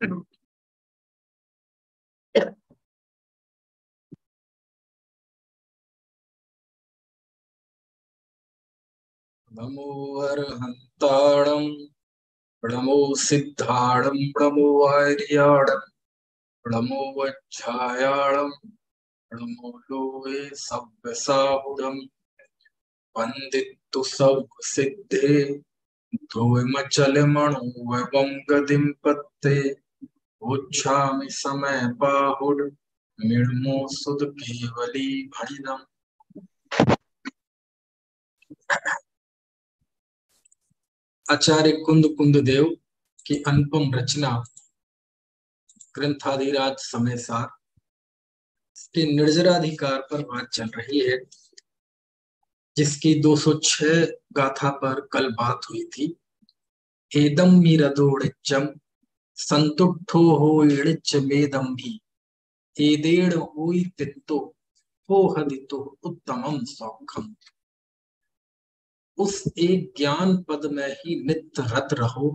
नमो अर्हन्ताणं नमो सिद्धाणं नमो आर्याणं नमो वज्झायाणं नमो लोये सव्यसाहुरं वन्दितु सब सिद्धे धूमचलमणु वं गतिं पत्ते उच्छामि समय बाहुड निर्मो सुद केवली भणिदम्। आचार्य कुंद कुंद देव की अनुपम रचना ग्रंथाधिराज समय सार के निर्जराधिकार पर बात चल रही है, जिसकी 206 गाथा पर कल बात हुई थी। एदम मीरदोड़िच्चम संतुष्टो हो इड़िच्च मेदम भी एदेड़ हुई तित्तो हो हदितो उत्तमम सौखम। उस एक ज्ञान पद में ही नित्य रत रहो,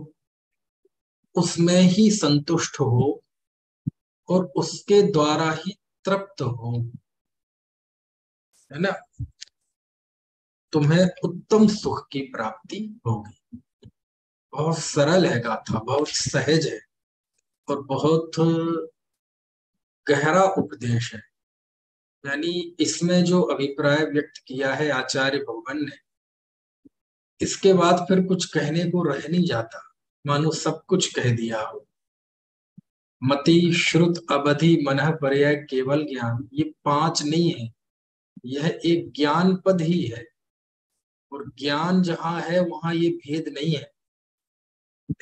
उसमें ही संतुष्ट हो और उसके द्वारा ही तृप्त हो, है ना। तुम्हें उत्तम सुख की प्राप्ति होगी। बहुत सरल है गाथा, बहुत सहज है और बहुत गहरा उपदेश है। यानी इसमें जो अभिप्राय व्यक्त किया है आचार्य भगवान ने, इसके बाद फिर कुछ कहने को रह नहीं जाता, मानो सब कुछ कह दिया हो। मति श्रुत अवधि मनः पर्याय केवल ज्ञान, ये 5 नहीं है, यह एक ज्ञान पद ही है। और ज्ञान जहां है वहां ये भेद नहीं है।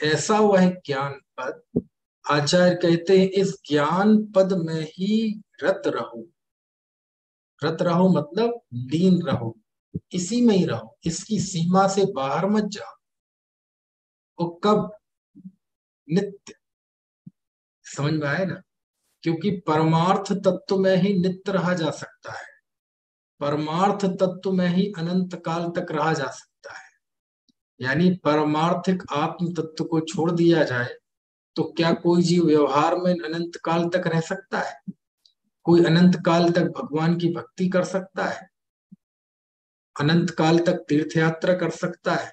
ऐसा वह ज्ञान पद, आचार्य कहते हैं इस ज्ञान पद में ही रत रहो। रत रहो मतलब लीन रहो, इसी में ही रहो, इसकी सीमा से बाहर मत जाओ। और कब? नित्य। समझ में आए ना? क्योंकि परमार्थ तत्व में ही नित्य रहा जा सकता है, परमार्थ तत्व में ही अनंत काल तक रहा जा सकता है। यानी परमार्थिक आत्म तत्व को छोड़ दिया जाए तो क्या कोई जीव व्यवहार में अनंत काल तक रह सकता है? कोई अनंत काल तक भगवान की भक्ति कर सकता है? अनंत काल तक तीर्थ यात्रा कर सकता है?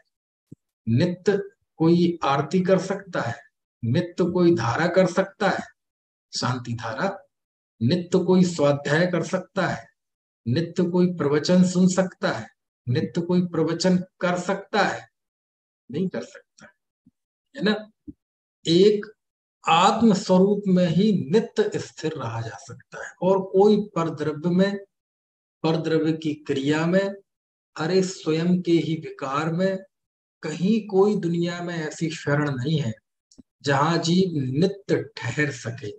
नित्य कोई आरती कर सकता है? नित्य कोई धारा कर सकता है, शांति धारा? नित्य कोई स्वाध्याय कर सकता है? नित्य कोई प्रवचन सुन सकता है? नित्य कोई प्रवचन कर सकता है? नहीं कर सकता, है ना। एक आत्म स्वरूप में ही नित्य स्थिर रहा जा सकता है, और कोई परद्रव्य में, परद्रव्य की क्रिया में, अरे स्वयं के ही विकार में, कहीं कोई दुनिया में ऐसी शरण नहीं है जहां जीव नित्य ठहर सके,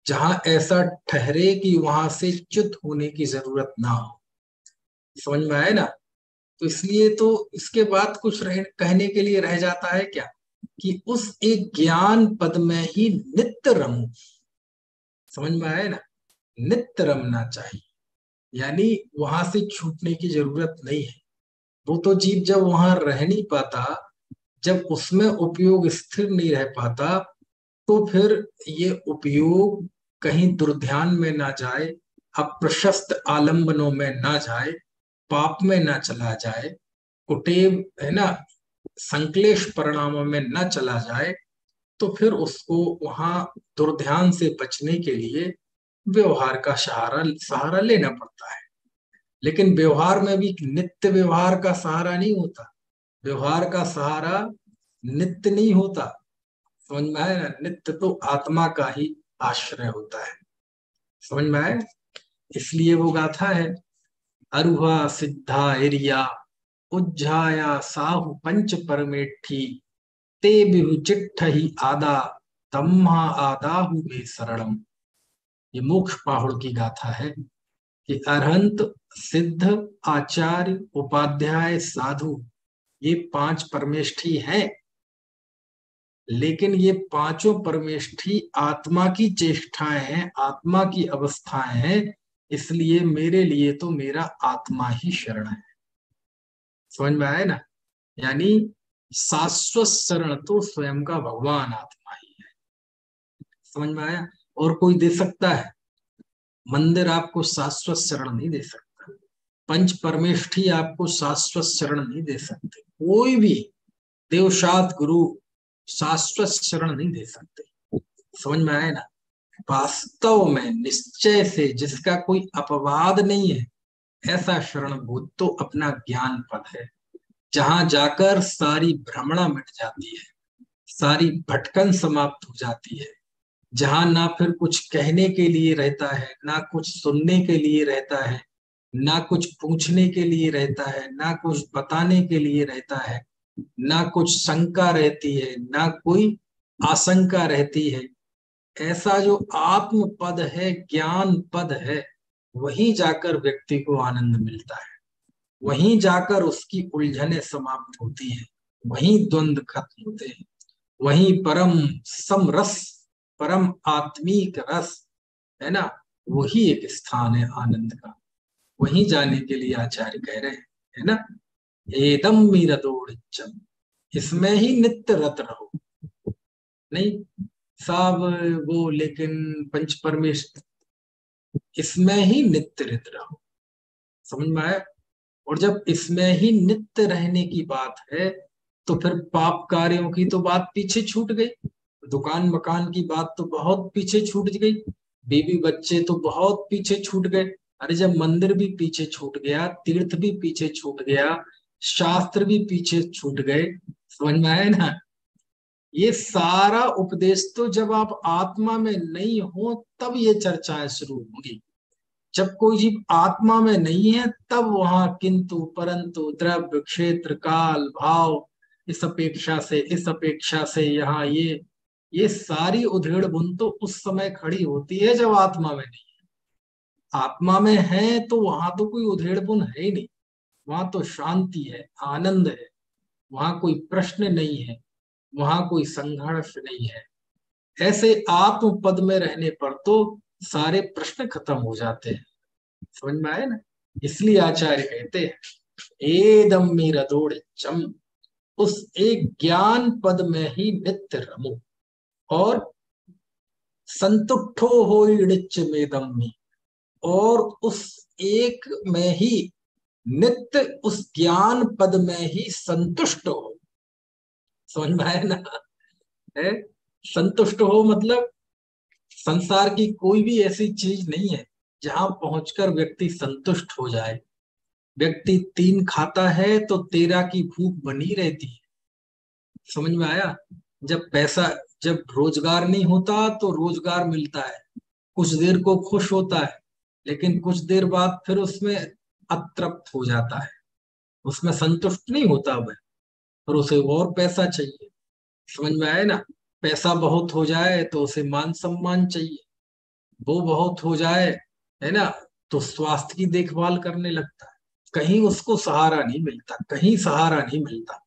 जहां ऐसा ठहरे कि वहां से च्युत होने की जरूरत ना हो। समझ में आए ना? तो इसलिए तो इसके बाद कुछ कहने के लिए रह जाता है क्या, कि उस एक ज्ञान पद में ही नित्य रमो। समझ में आए ना? नित्य रमना चाहिए, यानी वहां से छूटने की जरूरत नहीं है। वो तो जीव जब वहां रह नहीं पाता, जब उसमें उपयोग स्थिर नहीं रह पाता, तो फिर ये उपयोग कहीं दुर्ध्यान में ना जाए, अप्रशस्त आलंबनों में ना जाए, पाप में ना चला जाए, कुटेव, है ना, संक्लेश परिणामों में ना चला जाए, तो फिर उसको वहां दुर्ध्यान से बचने के लिए व्यवहार का सहारा सहारा लेना पड़ता है। लेकिन व्यवहार में भी नित्य व्यवहार का सहारा नहीं होता, व्यवहार का सहारा नित्य नहीं होता। समझ में आए ना? नित्य तो आत्मा का ही आश्रय होता है। समझ में आए? इसलिए वो गाथा है, अरुहा सिद्धा एरिया उज्जाया साहु पंच परमेठी ते बिहु चिट्ठ ही आदा तम्हा आदाहु बे शरणम। ये मोक्ष पाहुड़ की गाथा है कि अरहंत, सिद्ध, आचार्य, उपाध्याय, साधु, ये 5 परमेष्ठी हैं। लेकिन ये पांचों परमेष्ठी आत्मा की चेष्टाएं हैं, आत्मा की अवस्थाएं हैं। इसलिए मेरे लिए तो मेरा आत्मा ही शरण है। समझ में आए ना? यानी शाश्वत शरण तो स्वयं का भगवान आत्मा ही है। समझ में आया? और कोई दे सकता है? मंदिर आपको शाश्वत शरण नहीं दे सकता, पंच परमेष्ठी आपको शाश्वत शरण नहीं दे सकते, कोई भी देवशात गुरु शाश्वत शरण नहीं दे सकते। समझ में आया ना? वास्तव में निश्चय से जिसका कोई अपवाद नहीं है, ऐसा शरण भूत तो अपना ज्ञान पद है, जहां जाकर सारी भ्रमणा मिट जाती है, सारी भटकन समाप्त हो जाती है, जहां ना फिर कुछ कहने के लिए रहता है, ना कुछ सुनने के लिए रहता है, ना कुछ पूछने के लिए रहता है, ना कुछ बताने के लिए रहता है, ना कुछ शंका रहती है, ना कोई आशंका रहती है। ऐसा जो आत्म पद है, ज्ञान पद है, वहीं जाकर व्यक्ति को आनंद मिलता है, वहीं जाकर उसकी उलझने समाप्त होती हैं, वहीं द्वंद्व खत्म होते हैं, वहीं परम समरस, परम आत्मीक रस, है ना, वही एक स्थान है आनंद का। वहीं जाने के लिए आचार्य कह रहे हैं, है ना, एदम मीरदोड़िच्चम, इसमें ही नित्य रत रहो। नहीं साहब, वो लेकिन पंच परमेश्वर, इसमें ही नित्य रत रहो। समझ में आया? और जब इसमें ही नित्य रहने की बात है, तो फिर पाप कार्यों की तो बात पीछे छूट गई, दुकान मकान की बात तो बहुत पीछे छूट गई, बीवी बच्चे तो बहुत पीछे छूट गए। अरे जब मंदिर भी पीछे छूट गया, तीर्थ भी पीछे छूट गया, शास्त्र भी पीछे छूट गए, समझ में आया ना? ये सारा उपदेश तो जब आप आत्मा में नहीं हो तब ये चर्चाएं शुरू होंगी। जब कोई जीव आत्मा में नहीं है तब वहां किंतु परंतु द्रव्य क्षेत्र काल भाव, इस अपेक्षा से इस अपेक्षा से यहाँ ये सारी उधेड़ बुन तो उस समय खड़ी होती है जब आत्मा में नहीं है। आत्मा में है तो वहां तो कोई उधेड़ बुन है ही नहीं, वहां तो शांति है, आनंद है, वहां कोई प्रश्न नहीं है, वहां कोई संघर्ष नहीं है। ऐसे आत्म पद में रहने पर तो सारे प्रश्न खत्म हो जाते हैं। समझ में आए ना? इसलिए आचार्य कहते हैं एदम मीरदोड़िच्चम, उस एक ज्ञान पद में ही नित्य रमो, और संतुष्टो हो इड़िच मेदम में, और उस एक में ही नित्य उस ज्ञान पद में ही संतुष्ट हो। समझ में आया ना? है, संतुष्ट हो मतलब संसार की कोई भी ऐसी चीज नहीं है जहां पहुंचकर व्यक्ति संतुष्ट हो जाए। व्यक्ति तीन खाता है तो तेरह की भूख बनी रहती है। समझ में आया? जब पैसा, जब रोजगार नहीं होता तो रोजगार मिलता है, कुछ देर को खुश होता है, लेकिन कुछ देर बाद फिर उसमें अतृप्त हो जाता है, उसमें संतुष्ट नहीं होता वह, और उसे और पैसा चाहिए। समझ में आए ना? पैसा बहुत हो जाए तो उसे मान सम्मान चाहिए, वो बहुत हो जाए, है ना, तो स्वास्थ्य की देखभाल करने लगता है। कहीं उसको सहारा नहीं मिलता, कहीं सहारा नहीं मिलता।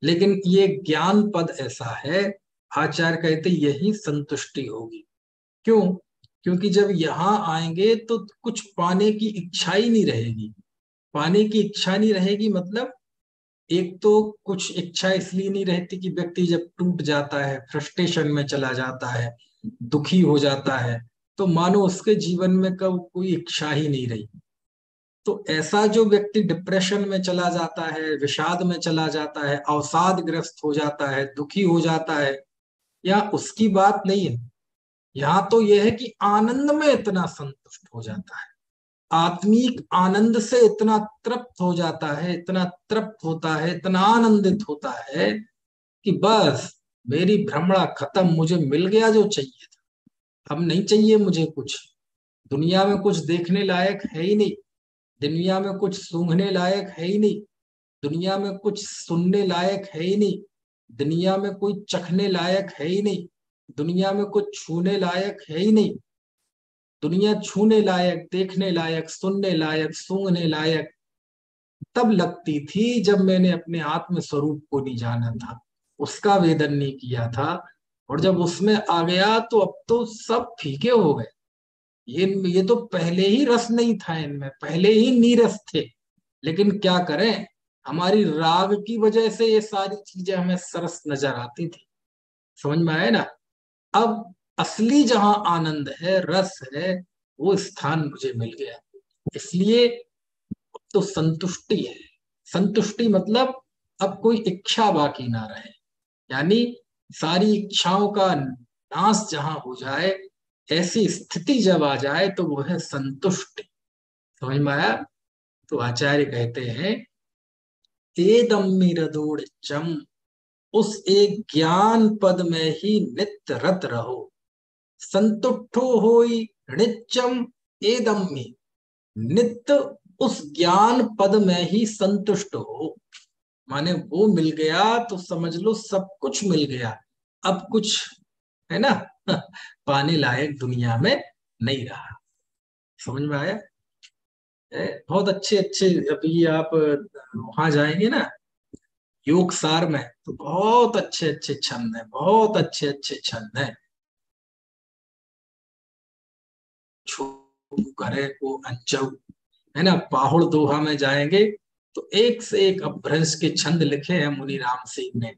लेकिन ये ज्ञान पद ऐसा है, आचार्य कहते यही संतुष्टि होगी। क्यों? क्योंकि जब यहाँ आएंगे तो कुछ पाने की इच्छा ही नहीं रहेगी। पाने की इच्छा नहीं रहेगी मतलब, एक तो कुछ इच्छा इसलिए नहीं रहती कि व्यक्ति जब टूट जाता है, फ्रस्ट्रेशन में चला जाता है, दुखी हो जाता है, तो मानो उसके जीवन में कब कोई इच्छा ही नहीं रही। तो ऐसा जो व्यक्ति डिप्रेशन में चला जाता है, विषाद में चला जाता है, अवसादग्रस्त हो जाता है, दुखी हो जाता है, या उसकी बात नहीं है। यहाँ तो यह है कि आनंद में इतना संतुष्ट हो जाता है, आत्मीक आनंद से इतना तृप्त हो जाता है, इतना तृप्त होता है, इतना आनंदित होता है कि बस मेरी भ्रमणा खत्म, मुझे मिल गया जो चाहिए था, अब नहीं चाहिए मुझे कुछ। दुनिया में कुछ देखने लायक है ही नहीं, दुनिया में कुछ सूंघने लायक है ही नहीं, दुनिया में कुछ सुनने लायक है ही नहीं, दुनिया में कोई चखने लायक है ही नहीं, दुनिया में कुछ छूने लायक है ही नहीं। दुनिया छूने लायक, देखने लायक, सुनने लायक, सूंघने लायक तब लगती थी जब मैंने अपने आत्म स्वरूप को नहीं जाना था, उसका वेदन नहीं किया था। और जब उसमें आ गया तो अब तो सब फीके हो गए। ये तो पहले ही रस नहीं था, इनमें पहले ही नीरस थे। लेकिन क्या करें, हमारी राग की वजह से ये सारी चीजें हमें सरस नजर आती थी। समझ में आए ना? अब असली जहां आनंद है, रस है, वो स्थान मुझे मिल गया। इसलिए तो संतुष्टि है। संतुष्टि मतलब अब कोई इच्छा बाकी ना रहे, यानी सारी इच्छाओं का नाश जहां हो जाए, ऐसी स्थिति जब आ जाए तो वो है संतुष्टि। समझ में आया? तो आचार्य कहते हैं, एदम्मिरदोड़चम, उस एक ज्ञान पद में ही नित्य रत रहो। संतुष्टो होई नित्यम एदम्मि, नित्य उस ज्ञान पद में ही संतुष्ट हो। माने वो मिल गया तो समझ लो सब कुछ मिल गया, अब कुछ है ना पाने लायक दुनिया में नहीं रहा। समझ में आया? बहुत अच्छे अच्छे, अभी आप वहां जाएंगे ना योग सार में, तो बहुत अच्छे अच्छे छंद है, बहुत अच्छे अच्छे छंद है। छू करे को अंचऊ, है ना, पाहुड़ दोहा में जाएंगे तो एक से एक अपभ्रंश के छंद लिखे हैं मुनि राम सिंह ने,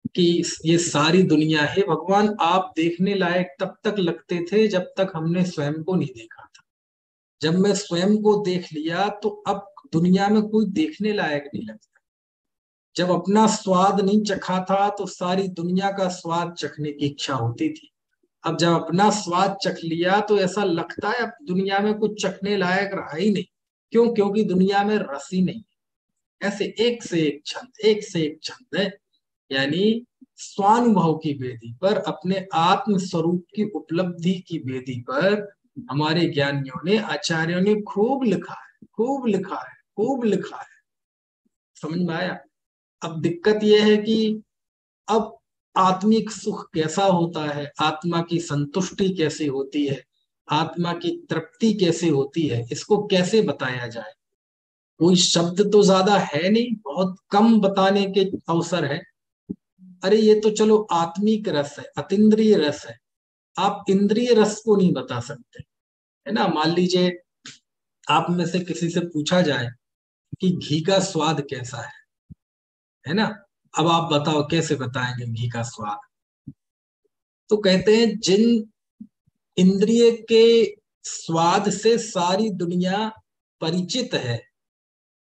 कि ये सारी दुनिया है भगवान, आप देखने लायक तब तक लगते थे जब तक हमने स्वयं को नहीं देखा था। जब मैं स्वयं को देख लिया तो अब दुनिया में कोई देखने लायक नहीं लगता। जब अपना स्वाद नहीं चखा था तो सारी दुनिया का स्वाद चखने की इच्छा होती थी। अब जब अपना स्वाद चख लिया तो ऐसा लगता है अब दुनिया में कुछ चखने लायक रहा ही नहीं। क्यों? क्योंकि दुनिया में रस ही नहीं। ऐसे एक से एक छंद, एक से एक छंद है। यानी स्वानुभव की वेदी पर, अपने आत्म स्वरूप की उपलब्धि की वेदी पर हमारे ज्ञानियों ने, आचार्यों ने खूब लिखा है, खूब लिखा है, खूब लिखा है। समझ में आया? अब दिक्कत यह है कि अब आत्मिक सुख कैसा होता है, आत्मा की संतुष्टि कैसे होती है, आत्मा की तृप्ति कैसे होती है, इसको कैसे बताया जाए? कोई शब्द तो ज्यादा है नहीं, बहुत कम बताने के अवसर है। अरे ये तो चलो आत्मिक रस है, अतीन्द्रिय रस है, आप इंद्रिय रस को नहीं बता सकते। है ना, मान लीजिए आप में से किसी से पूछा जाए कि घी का स्वाद कैसा है ना, अब आप बताओ कैसे बताएंगे घी का स्वाद? तो कहते हैं जिन इंद्रिय के स्वाद से सारी दुनिया परिचित है,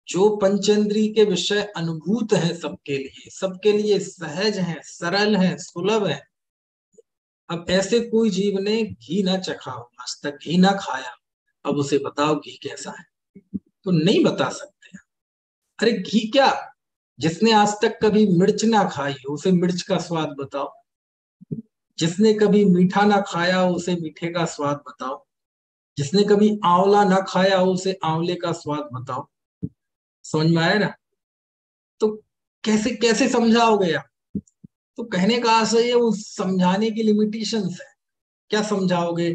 जो पंचेंद्रिय के विषय अनुभूत है सबके लिए, सबके लिए सहज है, सरल है, सुलभ है, अब ऐसे कोई जीव ने घी ना चखा हो, आज तक घी ना खाया, अब उसे बताओ घी कैसा है? तो नहीं बता सकते। अरे घी क्या, जिसने आज तक कभी मिर्च ना खाई हो उसे मिर्च का स्वाद बताओ, जिसने कभी मीठा ना खाया हो उसे मीठे का स्वाद बताओ, जिसने कभी आंवला ना खाया हो उसे आंवले का स्वाद बताओ। समझ में आया ना? तो कैसे कैसे समझाओगे आप? तो कहने का आशय है वो समझाने की लिमिटेशंस है। क्या समझाओगे?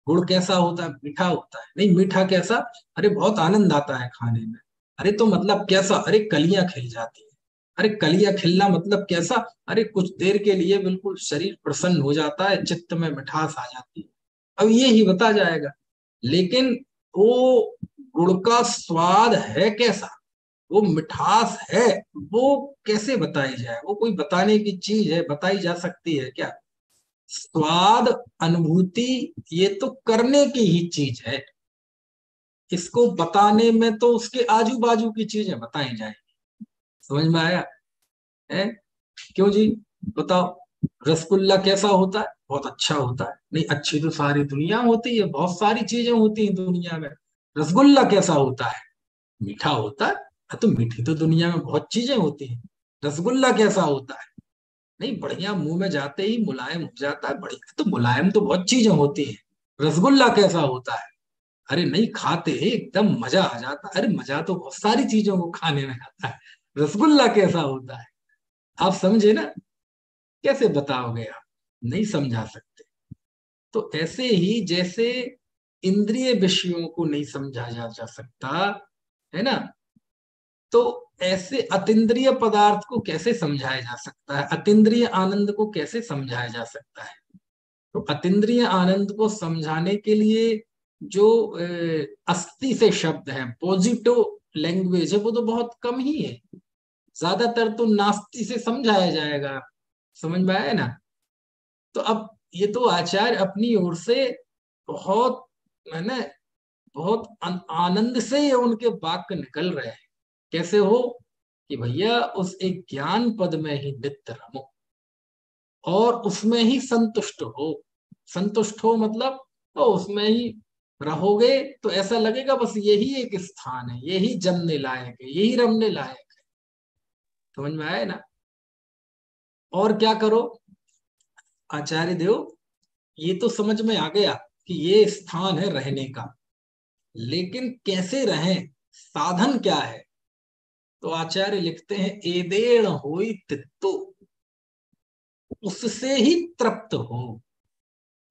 गुड़ कैसा होता है? मीठा होता है। नहीं, मीठा कैसा? अरे बहुत आनंद आता है खाने में। अरे तो मतलब कैसा? अरे कलियां खिल जाती है। अरे कलियां खिलना मतलब कैसा? अरे कुछ देर के लिए बिल्कुल शरीर प्रसन्न हो जाता है, चित्त में मिठास आ जाती है। अब ये ही बता जाएगा। लेकिन वो गुड़ का स्वाद है कैसा, वो मिठास है, वो कैसे बताई जाए? वो कोई बताने की चीज है? बताई जा सकती है क्या? स्वाद, अनुभूति, ये तो करने की ही चीज है। इसको बताने में तो उसके आजू बाजू की चीजें बताई जाए। समझ में आया है? क्यों जी? बताओ। रसगुल्ला कैसा होता है? बहुत अच्छा होता है। नहीं, अच्छी तो सारी दुनिया होती है, बहुत सारी चीजें होती हैं दुनिया में। रसगुल्ला कैसा होता है? मीठा होता है। हाँ, तो मीठी तो दुनिया में बहुत चीजें होती हैं। रसगुल्ला कैसा होता है? नहीं, बढ़िया, मुंह में जाते ही मुलायम हो जाता है। बढ़िया, तो मुलायम तो बहुत चीजें होती हैं। रसगुल्ला कैसा होता है? अरे नहीं, खाते ही एकदम मजा आ जाता है। अरे मजा तो बहुत सारी चीजों को खाने में आता है। रसगुल्ला कैसा होता है? आप समझे ना? कैसे बताओगे आप? नहीं समझा सकते। तो ऐसे ही जैसे इंद्रिय विषयों को नहीं समझा जा सकता, है ना, तो ऐसे अतीन्द्रिय पदार्थ को कैसे समझाया जा सकता है, अतीन्द्रिय आनंद को कैसे समझाया जा सकता है? तो अतीन्द्रिय आनंद को समझाने के लिए जो अस्थि से शब्द है, पॉजिटिव लैंग्वेज है, वो तो बहुत कम ही है। ज्यादातर तो नास्ति से समझाया जाएगा। समझ में आया ना? तो अब ये तो आचार्य अपनी ओर से बहुत, मैंने बहुत आनंद से ये उनके वाक्य निकल रहे हैं। कैसे हो कि भैया उस एक ज्ञान पद में ही नित्य रमो और उसमें ही संतुष्ट हो। संतुष्ट हो मतलब तो उसमें ही रहोगे तो ऐसा लगेगा बस यही एक स्थान है, यही जमने लायक है, यही रमने लायक है। समझ में आया ना। और क्या करो आचार्य देव, ये तो समझ में आ गया कि ये स्थान है रहने का, लेकिन कैसे रहें, साधन क्या है। तो आचार्य लिखते हैं एदेण होई तित्तो, उससे ही तृप्त हो।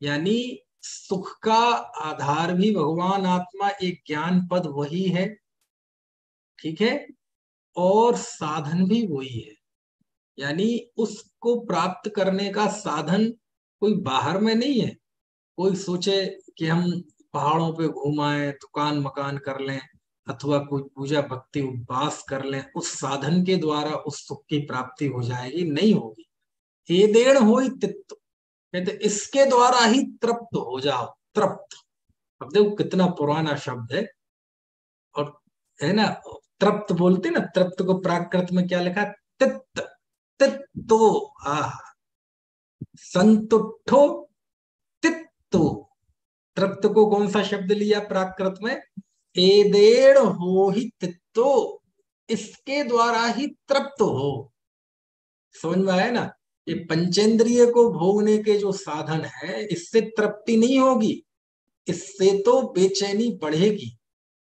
यानी सुख का आधार भी भगवान आत्मा एक ज्ञान पद वही है, ठीक है, और साधन भी वही है। यानी उसको प्राप्त करने का साधन कोई बाहर में नहीं है। कोई सोचे कि हम पहाड़ों पे घूम आए, दुकान मकान कर लें, अथवा कोई पूजा भक्ति उपवास कर लें, उस साधन के द्वारा उस सुख की प्राप्ति हो जाएगी, नहीं होगी। ये देण होई तित्त, कहते इसके द्वारा ही तृप्त हो जाओ। तृप्त, अब देखो कितना पुराना शब्द है। और है ना, तृप्त बोलते ना, तृप्त को प्राकृत में क्या लिखा है, तित्त। तित्तो, आह, संतुष्टो तित्तो। तृप्त को कौन सा शब्द लिया प्राकृत में, एदेड़ हो ही तित्तो, इसके द्वारा ही तृप्त हो। समझ में आया ना। ये पंचेंद्रिय को भोगने के जो साधन है, इससे तृप्ति नहीं होगी, इससे तो बेचैनी बढ़ेगी,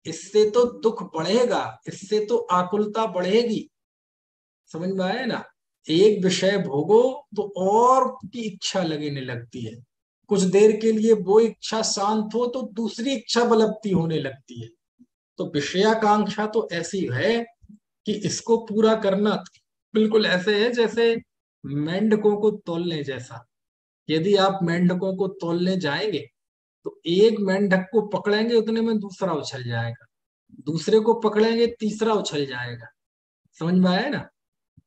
इससे तो दुख बढ़ेगा, इससे तो आकुलता बढ़ेगी। समझ में आया ना। एक विषय भोगो तो और की इच्छा लगने लगती है, कुछ देर के लिए वो इच्छा शांत हो तो दूसरी इच्छा बलवती होने लगती है। तो विषयाकांक्षा तो ऐसी है कि इसको पूरा करना बिल्कुल ऐसे है जैसे मेंढकों को तोलने जैसा। यदि आप मेंढकों को तोलने जाएंगे तो एक मेंढक को पकड़ेंगे उतने में दूसरा उछल जाएगा, दूसरे को पकड़ेंगे तीसरा उछल जाएगा। समझ में आया ना।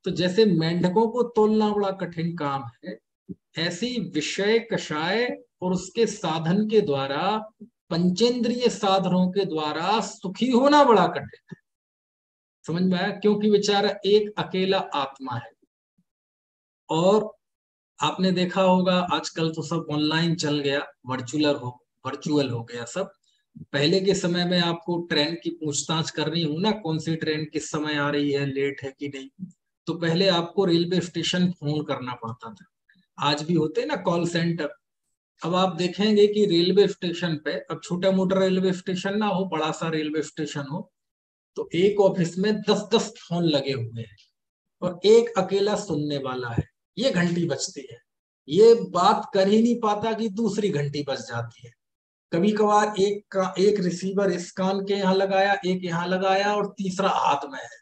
तो जैसे मेंढकों को तोलना बड़ा कठिन काम है, ऐसी विषय कषाय और उसके साधन के द्वारा, पंचेंद्रिय साधनों के द्वारा सुखी होना बड़ा कठिन है। समझ में आया, क्योंकि बेचारा एक अकेला आत्मा है। और आपने देखा होगा आजकल तो सब ऑनलाइन चल गया, वर्चुअल हो गया सब। पहले के समय में आपको ट्रेन की पूछताछ करनी हो ना, कौन सी ट्रेन किस समय आ रही है, लेट है कि नहीं, तो पहले आपको रेलवे स्टेशन फोन करना पड़ता था। आज भी होते हैं ना कॉल सेंटर। अब आप देखेंगे कि रेलवे स्टेशन पे, अब छोटा मोटा रेलवे स्टेशन ना हो, बड़ा सा रेलवे स्टेशन हो, तो एक ऑफिस में 10-10 फोन लगे हुए हैं और एक अकेला सुनने वाला है। ये घंटी बजती है, ये बात कर ही नहीं पाता कि दूसरी घंटी बज जाती है। कभी कभार एक का एक रिसीवर इस कान के यहाँ लगाया, एक यहाँ लगाया और तीसरा हाथ में है।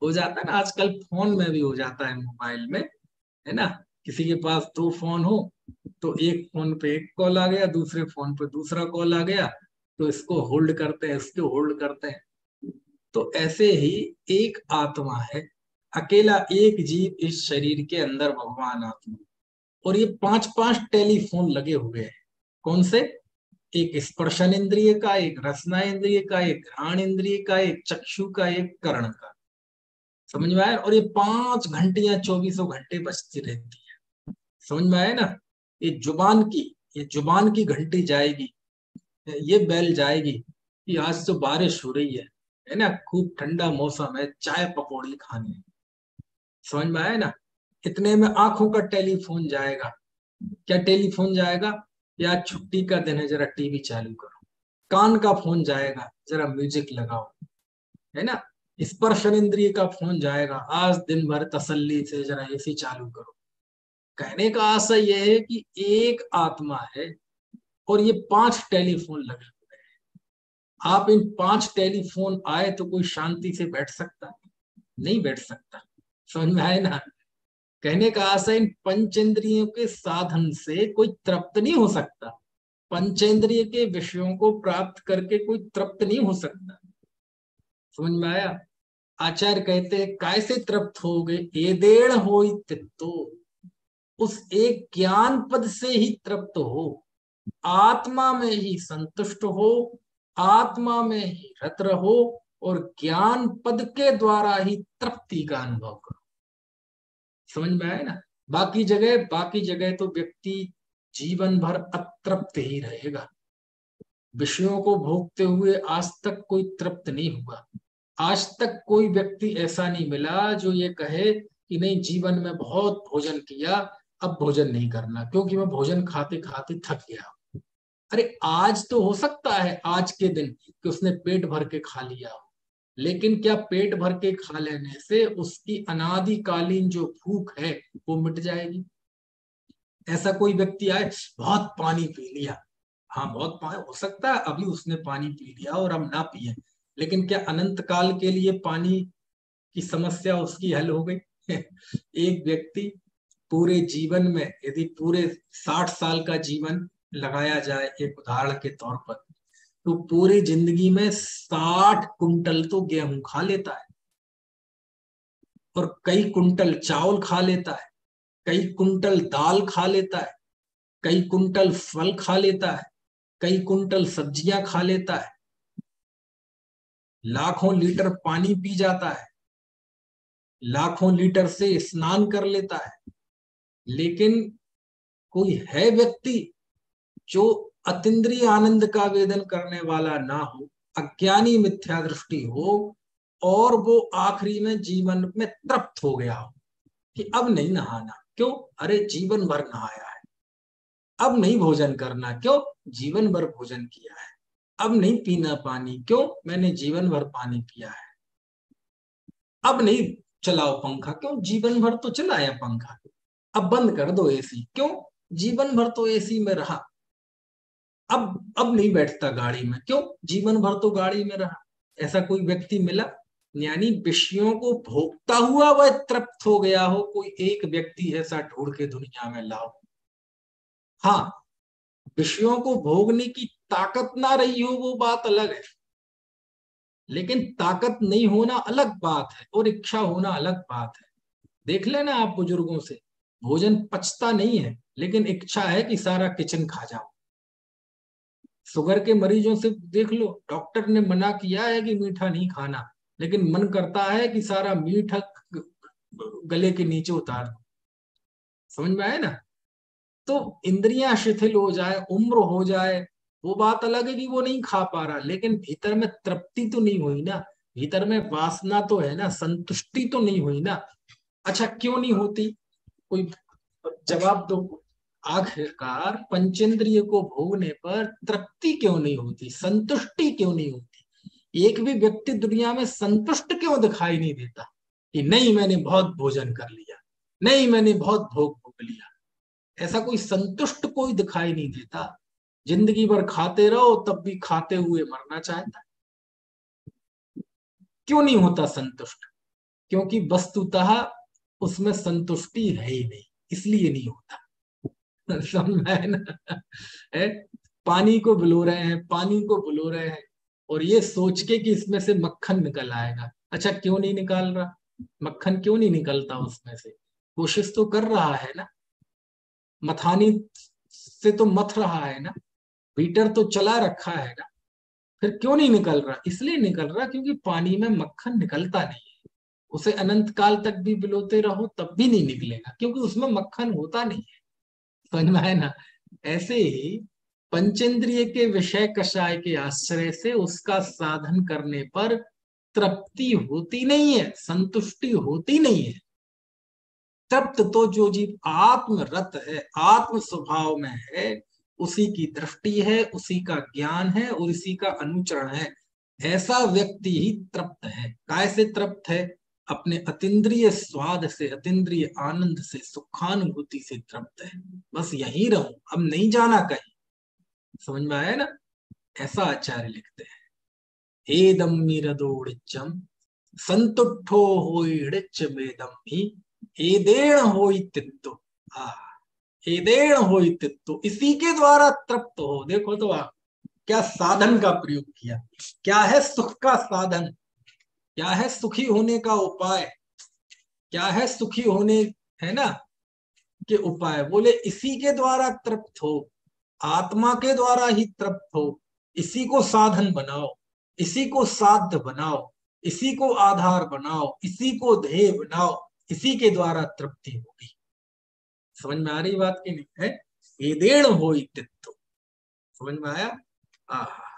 हो जाता है ना, आजकल फोन में भी हो जाता है, मोबाइल में, है ना। किसी के पास दो फोन हो तो एक फोन पे एक कॉल आ गया, दूसरे फोन पे दूसरा कॉल आ गया, तो इसको होल्ड करते हैं, इसको होल्ड करते हैं। तो ऐसे ही एक आत्मा है, अकेला एक जीव इस शरीर के अंदर भगवान आत्मा। और ये 5-5 टेलीफोन लगे हुए हैं। कौन से, एक स्पर्शन इंद्रिय का, एक रसना इंद्रिय का, एक घ्राण इंद्रिय का, एक चक्षु का, एक कर्ण का। समझ में आया। और ये 5 घंटियां 24 घंटे बजती रहती है। समझ में आया ना। ये जुबान की, ये जुबान की घंटी जाएगी, ये बेल जाएगी कि आज तो बारिश हो रही है ना, खूब ठंडा मौसम है, चाय पकौड़ी खानी है। समझ में आया ना। इतने में आंखों का टेलीफोन जाएगा। क्या टेलीफोन जाएगा, या छुट्टी का दिन है जरा टीवी चालू करो। कान का फोन जाएगा, जरा म्यूजिक लगाओ, है ना। स्पर्शन इंद्रिय का फोन जाएगा, आज दिन भर तसल्ली से जरा एसी चालू करो। कहने का आशय यह है कि एक आत्मा है और ये 5 टेलीफोन लगे हुए हैं। आप इन 5 टेलीफोन आए तो कोई शांति से बैठ सकता है, नहीं बैठ सकता। समझ में आए ना। कहने का आशय इन पंचेंद्रियों के साधन से कोई तृप्त नहीं हो सकता, पंचेंद्रिय के विषयों को प्राप्त करके कोई तृप्त नहीं हो सकता। समझ में आया। आचार्य कहते हैं कैसे तृप्त होगे, एदेण होई तित्तो, उस एक ज्ञान पद से ही तृप्त हो, आत्मा में ही संतुष्ट हो, आत्मा में ही रत रहो और ज्ञान पद के द्वारा ही तृप्ति का अनुभव करो। समझ में आए ना? बाकी जगह तो व्यक्ति जीवन भर अतृप्त ही रहेगा। विषयों को भोगते हुए आज तक कोई तृप्त नहीं हुआ। आज तक कोई व्यक्ति ऐसा नहीं मिला जो ये कहे कि नहीं, जीवन में बहुत भोजन किया, अब भोजन नहीं करना क्योंकि मैं भोजन खाते खाते थक गया। अरे आज तो हो सकता है आज के दिन कि उसने पेट भर के खा लिया हो, लेकिन क्या पेट भर के खा लेने से उसकी अनादिकालीन जो भूख है वो मिट जाएगी? ऐसा कोई व्यक्ति आए, बहुत पानी पी लिया, हाँ बहुत पानी, हो सकता है अभी उसने पानी पी लिया और हम ना पिए, लेकिन क्या अनंत काल के लिए पानी की समस्या उसकी हल हो गई? एक व्यक्ति पूरे जीवन में यदि पूरे 60 साल का जीवन लगाया जाए एक उदाहरण के तौर पर, तो पूरी जिंदगी में 60 कुंटल तो गेहूं खा लेता है और कई कुंटल चावल खा लेता है, कई कुंटल दाल खा लेता है, कई कुंटल फल खा लेता है, कई कुंटल सब्जियां खा लेता है, लाखों लीटर पानी पी जाता है, लाखों लीटर से स्नान कर लेता है, लेकिन कोई है व्यक्ति जो अतीन्द्रिय आनंद का वेदन करने वाला ना हो, अज्ञानी मिथ्या दृष्टि हो और वो आखिरी में जीवन में तृप्त हो गया हो कि अब नहीं नहाना, क्यों? अरे जीवन भर नहाया है। अब नहीं भोजन करना, क्यों? जीवन भर भोजन किया है। अब नहीं पीना पानी, क्यों? मैंने जीवन भर पानी पिया है। अब नहीं चलाओ पंखा, क्यों? जीवन भर तो चलाया पंखा। अब बंद कर दो एसी, क्यों? जीवन भर तो एसी में रहा। अब नहीं बैठता गाड़ी में, क्यों? जीवन भर तो गाड़ी में रहा। ऐसा कोई व्यक्ति मिला? यानी विषयों को भोगता हुआ वह तृप्त हो गया हो, कोई एक व्यक्ति ऐसा ढूंढ के दुनिया में लाओ। हाँ, विषयों को भोगने की ताकत ना रही हो वो बात अलग है, लेकिन ताकत नहीं होना अलग बात है और इच्छा होना अलग बात है। देख लेना आप बुजुर्गों से, भोजन पचता नहीं है लेकिन इच्छा है कि सारा किचन खा जाओ। शुगर के मरीजों से देख लो, डॉक्टर ने मना किया है कि मीठा नहीं खाना, लेकिन मन करता है कि सारा मीठा गले के नीचे उतार दो। समझ में आए ना? तो इंद्रियां शिथिल हो जाए, उम्र हो जाए, वो बात अलग है कि वो नहीं खा पा रहा, लेकिन भीतर में तृप्ति तो नहीं हुई ना, भीतर में वासना तो है ना, संतुष्टि तो नहीं हुई ना। अच्छा, क्यों नहीं होती? कोई जवाब दो। आखिरकार पंचेंद्रिय को भोगने पर तृप्ति क्यों नहीं होती, संतुष्टि क्यों नहीं होती? एक भी व्यक्ति दुनिया में संतुष्ट क्यों दिखाई नहीं देता कि नहीं मैंने बहुत भोजन कर लिया, नहीं मैंने बहुत भोग भोग लिया? ऐसा कोई संतुष्ट कोई दिखाई नहीं देता। जिंदगी भर खाते रहो तब भी खाते हुए मरना चाहता है। क्यों नहीं होता संतुष्ट? क्योंकि वस्तुतः उसमें संतुष्टि है ही नहीं, इसलिए नहीं होता। समझ में आया ना? है, पानी को बुलो रहे हैं, पानी को बुलो रहे हैं और ये सोच के कि इसमें से मक्खन निकल आएगा। अच्छा, क्यों नहीं निकाल रहा? मक्खन क्यों नहीं निकलता उसमें से? कोशिश तो कर रहा है ना, मथानी से तो मथ रहा है ना, बीटर तो चला रखा है ना, फिर क्यों नहीं निकल रहा? इसलिए निकल रहा क्योंकि पानी में मक्खन निकलता नहीं है। उसे अनंत काल तक भी बिलोते रहो तब भी नहीं निकलेगा, क्योंकि उसमें मक्खन होता नहीं है। समझ में है ना? ऐसे ही पंचेंद्रिय के विषय कषाय के आश्रय से उसका साधन करने पर तृप्ति होती नहीं है, संतुष्टि होती नहीं है। तृप्त तो जो जीव आत्मरत है, आत्म स्वभाव में है, उसी की दृष्टि है, उसी का ज्ञान है और उसी का अनुचरण है, ऐसा व्यक्ति ही तृप्त है। काय से तृप्त है? अपने अतीन्द्रिय स्वाद से, अतीन्द्रिय आनंद से, सुखानुभूति से तृप्त है। बस यहीं रहूं, अब नहीं जाना कहीं। समझ में आया ना? ऐसा आचार्य लिखते हैं। एदम निरदोड़िच्चम संतुष्टो होइड़िच्च मेदम ही एदेण होई तित्तो। एदेण होई तित्तो, इसी के द्वारा तृप्त हो। देखो तो आप क्या साधन का प्रयोग किया, क्या है सुख का साधन, क्या है सुखी होने का उपाय, क्या है सुखी होने, है ना, के उपाय, बोले इसी के द्वारा तृप्त हो, आत्मा के द्वारा ही तृप्त हो, इसी को साधन बनाओ, इसी को साध्य बनाओ, इसी को आधार बनाओ, इसी को ध्येय बनाओ, इसी के द्वारा तृप्ति होगी। समझ में आ रही बात की नहीं है? एदेण हो तित्तो, समझ में आया? आहा,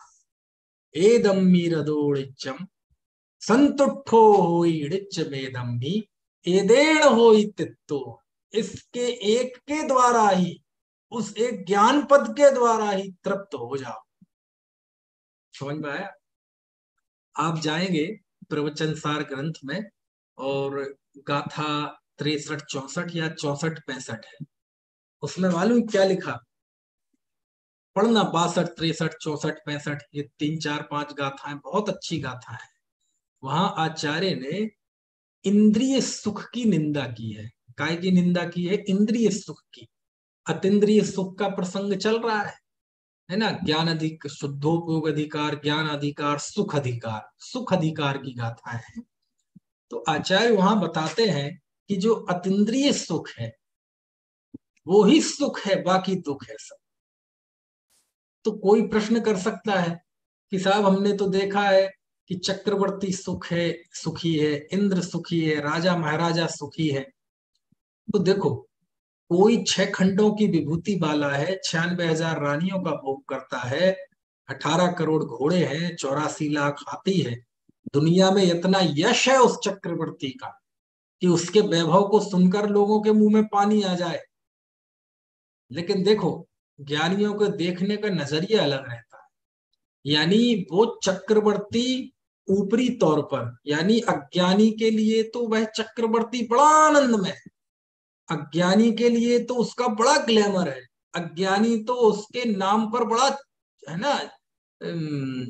एदम मीरदोड़िचम संतुष्टो होइडिच मेदम्बी, एदेण होई तित्तो, इसके एक के द्वारा ही, उस एक ज्ञान पद के द्वारा ही तृप्त हो जाओ। समझ में आया? आप जाएंगे प्रवचन सार ग्रंथ में, और गाथा 63-64 या 64-65 है, उसमें मालूम क्या लिखा? पढ़ना, 62, 63, 64, 65, ये 3, 4, 5 गाथाएं बहुत अच्छी गाथा है। वहां आचार्य ने इंद्रिय सुख की निंदा की है। काय की निंदा की है? इंद्रिय सुख की। अतीन्द्रिय सुख का प्रसंग चल रहा है ना? ज्ञान अधिक, शुद्धोपयोग अधिकार, ज्ञान अधिकार, सुख अधिकार की गाथा है। तो आचार्य वहां बताते हैं कि जो अतीन्द्रिय सुख है वो ही सुख है, बाकी दुख है सब। तो कोई प्रश्न कर सकता है कि साहब हमने तो देखा है कि चक्रवर्ती सुख है, सुखी है, इंद्र सुखी है, राजा महाराजा सुखी है। तो देखो, कोई 6 खंडों की विभूति वाला है, 96,000 रानियों का भोग करता है, 18 करोड़ घोड़े हैं, 84 लाख हाथी है, दुनिया में इतना यश है उस चक्रवर्ती का कि उसके वैभव को सुनकर लोगों के मुंह में पानी आ जाए। लेकिन देखो, ज्ञानियों को देखने का नजरिया अलग रहता है। यानी वो चक्रवर्ती ऊपरी तौर पर, यानी अज्ञानी के लिए तो वह चक्रवर्ती बड़ा आनंद में है, अज्ञानी के लिए तो उसका बड़ा ग्लैमर है, अज्ञानी तो उसके नाम पर बड़ा, है ना,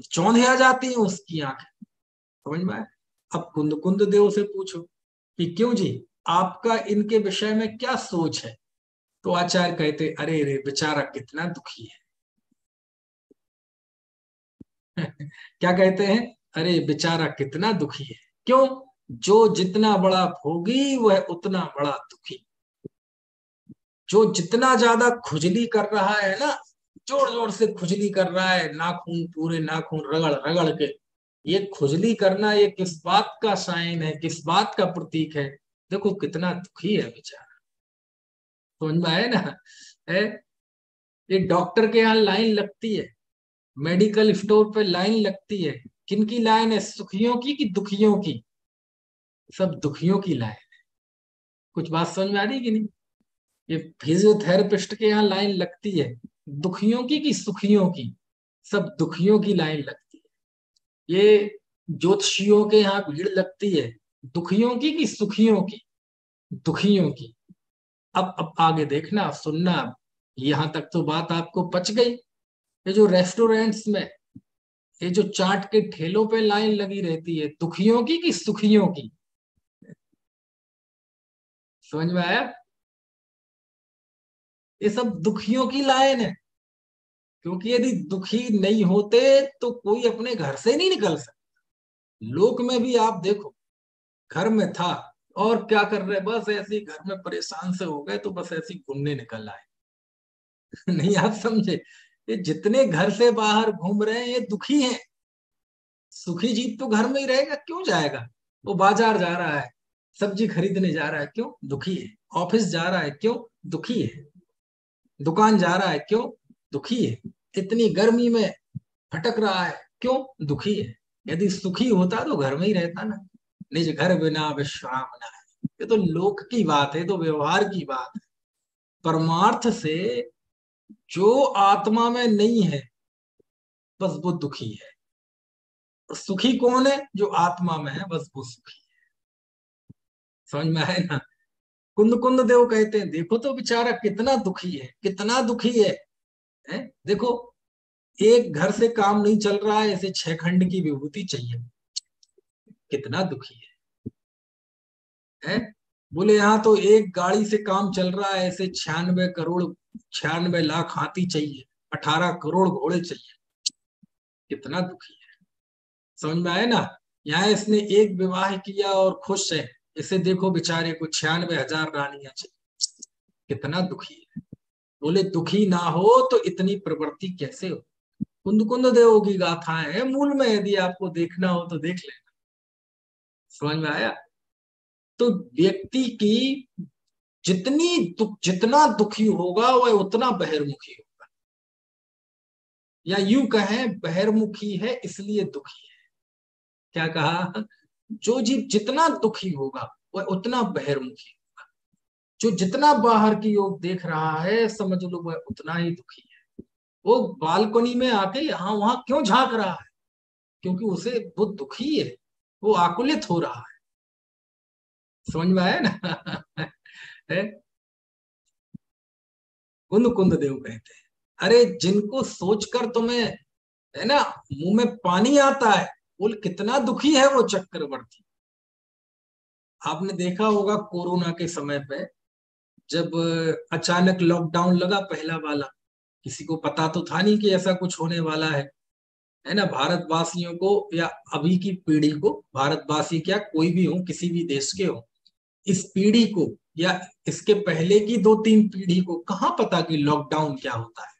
चौंधिया जाती है उसकी आंखें। समझ में आया? अब कुंद कुंद देव से पूछो कि क्यों जी, आपका इनके विषय में क्या सोच है? तो आचार्य कहते, अरे रे बेचारा कितना दुखी है। क्या कहते हैं? अरे बेचारा कितना दुखी है। क्यों? जो जितना बड़ा भोगी वह उतना बड़ा दुखी। जो जितना ज्यादा खुजली कर रहा है ना, जोर जोर से खुजली कर रहा है, नाखून पूरे नाखून रगड़ रगड़ के, ये खुजली करना ये किस बात का साइन है, किस बात का प्रतीक है? देखो कितना दुखी है बेचारा। समझ में आया ना? है? ये डॉक्टर के यहाँ लाइन लगती है, मेडिकल स्टोर पे लाइन लगती है, किनकी लाइन है? सुखियों की कि दुखियों की? सब दुखियों की लाइन। कुछ बात समझ में आ रही है कि नहीं? ये फिजियोथेरेपिस्ट के यहाँ लाइन लगती है, दुखियों की कि सुखियों की? सब दुखियों की लाइन लगती है। ये ज्योतिषियों के यहाँ भीड़ लगती है, दुखियों की कि सुखियों की? दुखियों की। अब आगे देखना, सुनना, यहां तक तो बात आपको पच गई। ये जो रेस्टोरेंट्स में, ये जो चाट के ठेलों पे लाइन लगी रहती है, दुखियों की कि सुखियों की? समझ में आया? ये सब दुखियों की लाइन है, क्योंकि यदि दुखी नहीं होते तो कोई अपने घर से नहीं निकल सकता। लोक में भी आप देखो, घर में था और क्या कर रहे, बस ऐसे ही घर में परेशान से हो गए तो बस ऐसे ही घूमने निकल आए। नहीं, आप समझे? ये जितने घर से बाहर घूम रहे हैं ये दुखी हैं। सुखी जीव तो घर में ही रहेगा, क्यों जाएगा? वो बाजार जा रहा है, सब्जी खरीदने जा रहा है, क्यों? दुखी है। ऑफिस जा रहा है, क्यों? दुखी है। दुकान जा रहा है, क्यों? दुखी है। इतनी गर्मी में भटक रहा है, क्यों? दुखी है। यदि सुखी होता तो घर में ही रहता ना। निज घर बिना विश्राम ना है। ये तो लोक की बात है, तो व्यवहार की बात है। परमार्थ से जो आत्मा में नहीं है, बस वो दुखी है। सुखी कौन है? जो आत्मा में है, बस वो सुखी है। समझ में आए ना? कुंद कुंद देव कहते हैं, देखो तो बेचारा कितना दुखी है, कितना दुखी है? देखो, एक घर से काम नहीं चल रहा है, ऐसे 6 खंड की विभूति चाहिए, कितना दुखी है? बोले यहाँ तो एक गाड़ी से काम चल रहा है, ऐसे 96 करोड़, 96 लाख हाथी चाहिए, 18 करोड़ घोड़े चाहिए, कितना दुखी है। समझ में आए ना? यहाँ इसने एक विवाह किया और खुश है, इसे देखो बेचारे को 96,000 रानियां चाहिए। कितना दुखी है। बोले दुखी ना हो तो इतनी प्रवृत्ति कैसे हो। कुंद कुंद देव की गाथाएं है मूल में, यदि आपको देखना हो तो देख लेना। समझ में आया। तो व्यक्ति की जितना दुखी होगा वह उतना बहिर्मुखी होगा, या यूं कहें बहिर्मुखी है इसलिए दुखी है। क्या कहा, जो जीव जितना दुखी होगा वह उतना बहिर्मुखी होगा। जो जितना बाहर की ओर देख रहा है समझ लो वह उतना ही दुखी है। वो बालकनी में आके यहाँ वहां क्यों झांक रहा है, क्योंकि उसे वो दुखी है, वो आकुलित हो रहा है। समझ में आया ना। है? कुंद कुंद देव कहते हैं। अरे जिनको सोचकर तुम्हें, है ना, मुंह में पानी आता है, बोल कितना दुखी है वो चक्रवर्ती। आपने देखा होगा कोरोना के समय पे, जब अचानक लॉकडाउन लगा पहला वाला, किसी को पता तो था नहीं कि ऐसा कुछ होने वाला है ना। भारतवासियों को या अभी की पीढ़ी को, भारतवासी क्या कोई भी हो, किसी भी देश के हो, इस पीढ़ी को या इसके पहले की 2-3 पीढ़ी को कहाँ पता कि लॉकडाउन क्या होता है।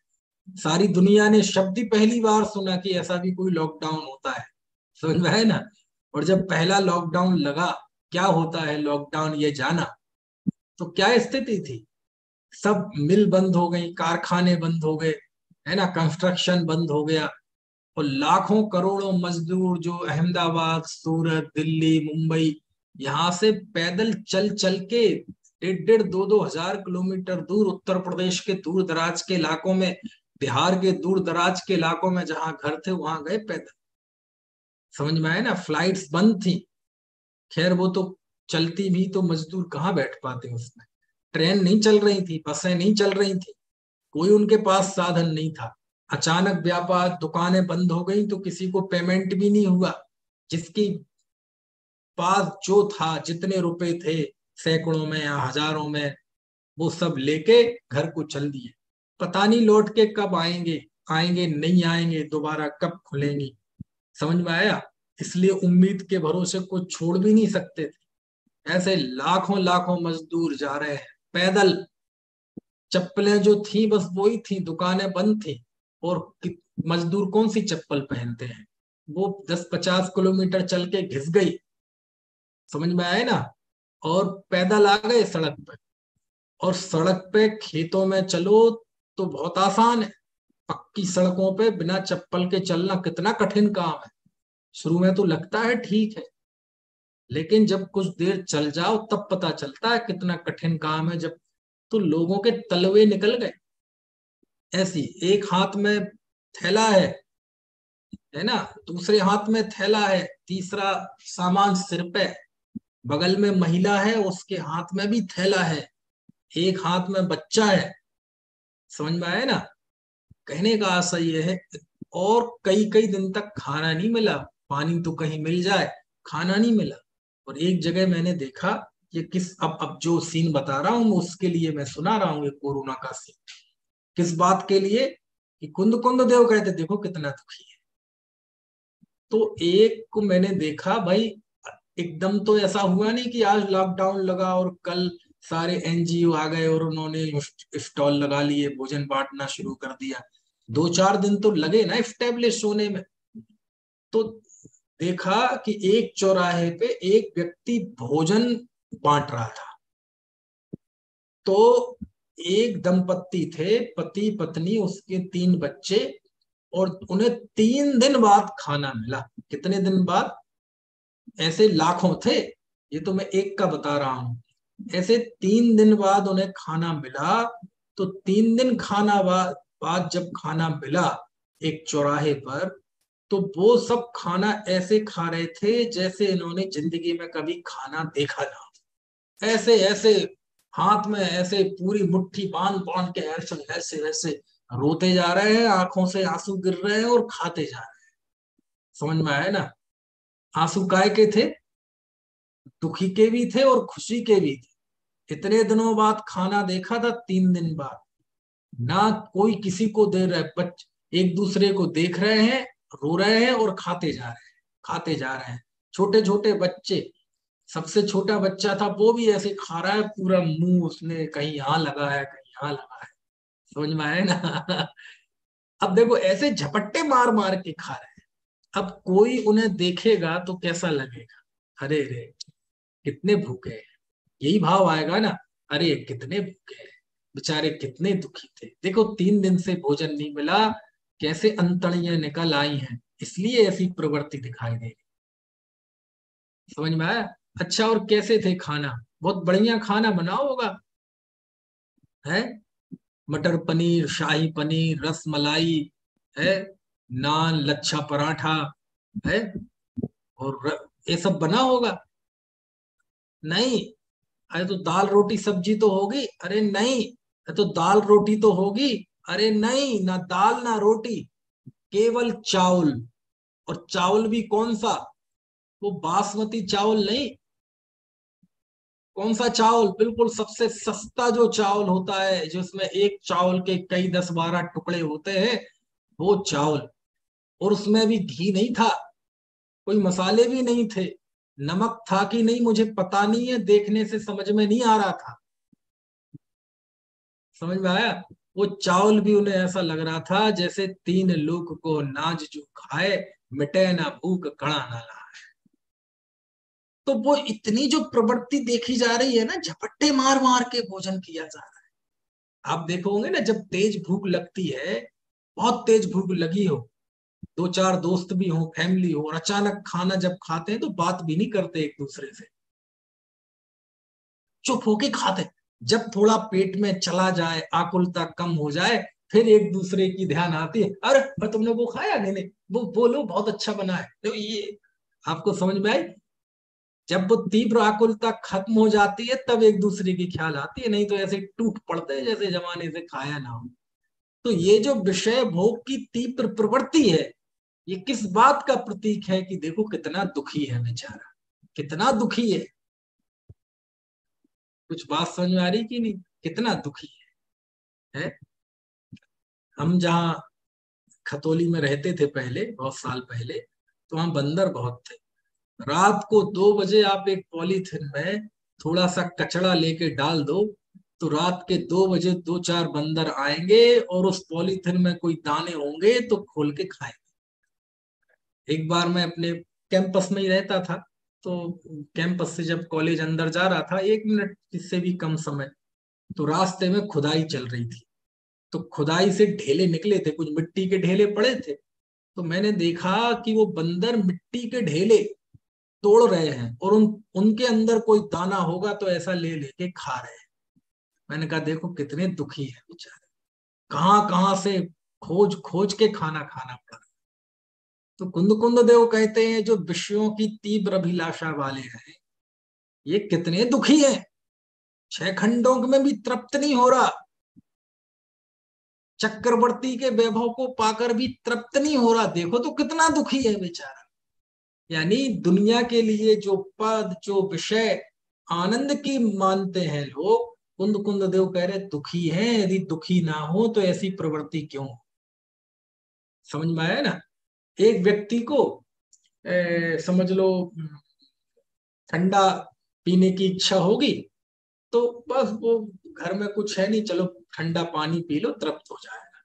सारी दुनिया ने शब्द ही पहली बार सुना कि ऐसा भी कोई लॉकडाउन होता है। समझ में है ना। और जब पहला लॉकडाउन लगा, क्या होता है लॉकडाउन ये जाना, तो क्या स्थिति थी। सब मिल बंद हो गई, कारखाने बंद हो गए, है ना, कंस्ट्रक्शन बंद हो गया। और लाखों करोड़ों मजदूर जो अहमदाबाद, सूरत, दिल्ली, मुंबई, यहाँ से पैदल चल चल के 1.5 2-2 हजार किलोमीटर दूर उत्तर प्रदेश के दूर दराज के इलाकों में, बिहार के दूर दराज के इलाकों में जहां घर थे वहां गए पैदल। समझ में आया ना। फ्लाइट्स बंद थी, खैर वो तो चलती भी तो मजदूर कहाँ बैठ पाते उसमें। ट्रेन नहीं चल रही थी, बसें नहीं चल रही थी, कोई उनके पास साधन नहीं था। अचानक व्यापार दुकानें बंद हो गई तो किसी को पेमेंट भी नहीं हुआ। जिसकी पास जो था, जितने रुपए थे, सैकड़ों में या हजारों में, वो सब लेके घर को चल दिए। पता नहीं लौट के कब आएंगे, आएंगे नहीं आएंगे, दोबारा कब खुलेंगी। समझ में आया। इसलिए उम्मीद के भरोसे को छोड़ भी नहीं सकते थे। ऐसे लाखों लाखों मजदूर जा रहे हैं पैदल। चप्पलें जो थी बस वही थी, दुकानें बंद थी। और मजदूर कौन सी चप्पल पहनते हैं, वो 10-50 किलोमीटर चल के घिस गई। समझ में आए ना। और पैदल आ गए सड़क पे। और सड़क पे खेतों में चलो तो बहुत आसान है, पक्की सड़कों पे बिना चप्पल के चलना कितना कठिन काम है। शुरू में तो लगता है ठीक है, लेकिन जब कुछ देर चल जाओ तब पता चलता है कितना कठिन काम है। जब तो लोगों के तलवे निकल गए। ऐसी एक हाथ में थैला है ना, दूसरे हाथ में थैला है, तीसरा सामान सिर पे, बगल में महिला है उसके हाथ में भी थैला है, एक हाथ में बच्चा है। समझ में आया ना। कहने का आशय ये है, और कई कई दिन तक खाना नहीं मिला। पानी तो कहीं मिल जाए, खाना नहीं मिला। और एक जगह मैंने देखा, ये किस, अब जो सीन बता रहा हूँ उसके लिए मैं सुना रहा हूँ, ये कोरोना का सीन। किस बात के लिए, कि कुंद कुंद देव कहते देखो कितना दुखी है। तो एक को मैंने देखा भाई, एकदम तो ऐसा हुआ नहीं कि आज लॉकडाउन लगा और कल सारे एनजीओ आ गए और उन्होंने स्टॉल लगा लिए, भोजन बांटना शुरू कर दिया। 2-4 दिन तो लगे ना स्टेब्लिश होने में। तो देखा कि एक चौराहे पे एक व्यक्ति भोजन बांट रहा था। तो एक दंपत्ति थे, पति पत्नी, उसके 3 बच्चे, और उन्हें 3 दिन बाद खाना मिला। कितने दिन बाद, ऐसे लाखों थे, ये तो मैं एक का बता रहा हूं। ऐसे 3 दिन बाद उन्हें खाना मिला। तो 3 दिन खाना बाद जब खाना मिला एक चौराहे पर, तो वो सब खाना ऐसे खा रहे थे जैसे इन्होंने जिंदगी में कभी खाना देखा ना। ऐसे ऐसे हाथ में ऐसे पूरी मुट्ठी बांध बांध के ऐसे ऐसे ऐसे रोते जा रहे हैं, आंखों से आंसू गिर रहे हैं और खाते जा रहे हैं। समझ में आया ना। आंसू काय के थे, दुखी के भी थे और खुशी के भी थे। इतने दिनों बाद खाना देखा था, 3 दिन बाद। ना कोई किसी को दे रहा है, एक दूसरे को देख रहे हैं, रो रहे हैं और खाते जा रहे हैं, खाते जा रहे हैं। छोटे छोटे बच्चे, सबसे छोटा बच्चा था वो भी ऐसे खा रहा है, पूरा मुंह उसने कहीं यहाँ लगा है कहीं यहाँ लगा है। समझ में आया ना? अब देखो ऐसे झपट्टे मार मार के खा रहे हैं। अब कोई उन्हें देखेगा तो कैसा लगेगा? अरे रे, कितने भूखे हैं, यही भाव आएगा ना। अरे कितने भूखे हैं, बेचारे कितने दुखी थे, देखो 3 दिन से भोजन नहीं मिला, कैसे अंतड़ियां निकल आई हैं, इसलिए ऐसी प्रवृत्ति दिखाई दे रही। समझ में आया? अच्छा, और कैसे थे खाना? बहुत बढ़िया खाना बना होगा, है? मटर पनीर, शाही पनीर, रस मलाई, है, नान, लच्छा पराठा, है, और ये सब बना होगा। नहीं। अरे तो दाल रोटी सब्जी तो होगी? अरे नहीं। अरे तो दाल रोटी तो होगी? अरे नहीं, ना दाल ना रोटी, केवल चावल। और चावल भी कौन सा? वो बासमती चावल नहीं। कौन सा चावल? बिल्कुल सबसे सस्ता जो चावल होता है, जिसमें एक चावल के कई 10-12 टुकड़े होते हैं, वो चावल। और उसमें भी घी नहीं था, कोई मसाले भी नहीं थे। नमक था कि नहीं मुझे पता नहीं है, देखने से समझ में नहीं आ रहा था। समझ में आया? वो चावल भी उन्हें ऐसा लग रहा था जैसे 3 लोग को नाज जो खाए, मिटे ना भूख कड़ा ना लाए। तो वो इतनी जो प्रवृत्ति देखी जा रही है ना, झपट्टे मार मार के भोजन किया जा रहा है। आप देखोगे ना, जब तेज भूख लगती है, बहुत तेज भूख लगी हो, 2-4 दोस्त भी हो, फैमिली हो, और अचानक खाना जब खाते हैं तो बात भी नहीं करते एक दूसरे से, चुप होके खाते हैं। जब थोड़ा पेट में चला जाए, आकुलता कम हो जाए, फिर एक दूसरे की ध्यान आती है, अरे पर तुमने वो खाया? नहीं नहीं, वो बोलो बहुत अच्छा बना है, तो ये आपको समझ में आई? जब वो तीव्र आकुलता खत्म हो जाती है तब एक दूसरे की ख्याल आती है, नहीं तो ऐसे टूट पड़ते हैं जैसे जमाने से खाया ना हो। तो ये जो विषय भोग की तीव्र प्रवृत्ति है, ये किस बात का प्रतीक है? कि देखो कितना दुखी है बेचारा, कितना दुखी है। कुछ बात समझ में आ रही कि नहीं? कितना दुखी है? हम जहाँ खतौली में रहते थे पहले, बहुत साल पहले, तो वहां बंदर बहुत थे। रात को 2 बजे आप एक पॉलीथिन में थोड़ा सा कचड़ा लेके डाल दो, तो रात के 2 बजे 2-4 बंदर आएंगे और उस पॉलीथिन में कोई दाने होंगे तो खोल के खाएंगे। एक बार मैं अपने कैंपस में ही रहता था, तो कैंपस से जब कॉलेज अंदर जा रहा था, 1 मिनट इससे भी कम समय, तो रास्ते में खुदाई चल रही थी। तो खुदाई से ढेले निकले थे, कुछ मिट्टी के ढेले पड़े थे। तो मैंने देखा कि वो बंदर मिट्टी के ढेले तोड़ रहे हैं, और उनके अंदर कोई दाना होगा तो ऐसा ले लेके खा रहे हैं। मैंने कहा देखो कितने दुखी है बेचारे, कहाँ कहाँ से खोज खोज के खाना खाना पड़ा। तो कुंद कुंद देव कहते हैं जो विषयों की तीव्र अभिलाषा वाले हैं, ये कितने दुखी हैं। 6 खंडों में भी तृप्त नहीं हो रहा, चक्रवर्ती के वैभव को पाकर भी तृप्त नहीं हो रहा, देखो तो कितना दुखी है बेचारा। यानी दुनिया के लिए जो पद, जो विषय आनंद की मानते हैं लोग, कुंद कुंद देव कह रहे दुखी हैं। यदि दुखी ना हो तो ऐसी प्रवृत्ति क्यों हो? समझ में आया ना? एक व्यक्ति को समझ लो ठंडा पीने की इच्छा होगी, तो बस वो घर में कुछ है नहीं, चलो ठंडा पानी पी लो, तृप्त हो जाएगा।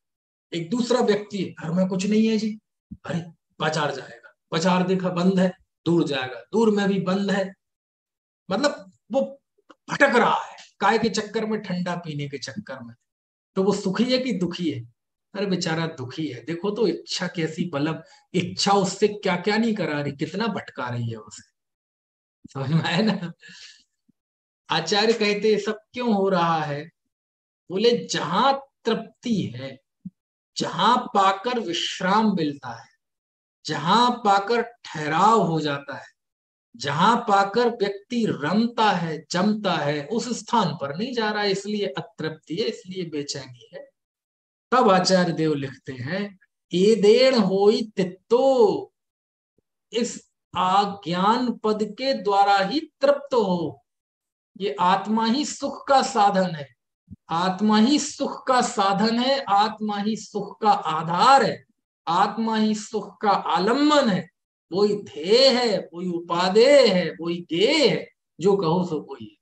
एक दूसरा व्यक्ति है, घर में कुछ नहीं है जी, अरे बाजार जाएगा, बाजार देखा बंद है, दूर जाएगा, दूर में भी बंद है। मतलब वो भटक रहा है, काय के चक्कर में? ठंडा पीने के चक्कर में। तो वो सुखी है कि दुखी है? अरे बेचारा दुखी है। देखो तो इच्छा कैसी बलब, इच्छा उससे क्या क्या नहीं करा रही, कितना भटका रही है उसे। समझ में आया ना? आचार्य कहते हैं सब क्यों हो रहा है? बोले जहां तृप्ति है, जहां पाकर विश्राम मिलता है, जहां पाकर ठहराव हो जाता है, जहां पाकर व्यक्ति रमता है, जमता है, उस स्थान पर नहीं जा रहा है, इसलिए अतृप्ति है, इसलिए बेचैनी है। तब आचार्य देव लिखते हैं, एदेण होई तित्तो, इस आज्ञान पद के द्वारा ही तृप्त हो। ये आत्मा ही सुख का साधन है, आत्मा ही सुख का साधन है, आत्मा ही सुख का आधार है, आत्मा ही सुख का आलम्बन है। वही ध्येय है, वही उपादेय है, वही ज्ञेय है, जो कहो सो वही है।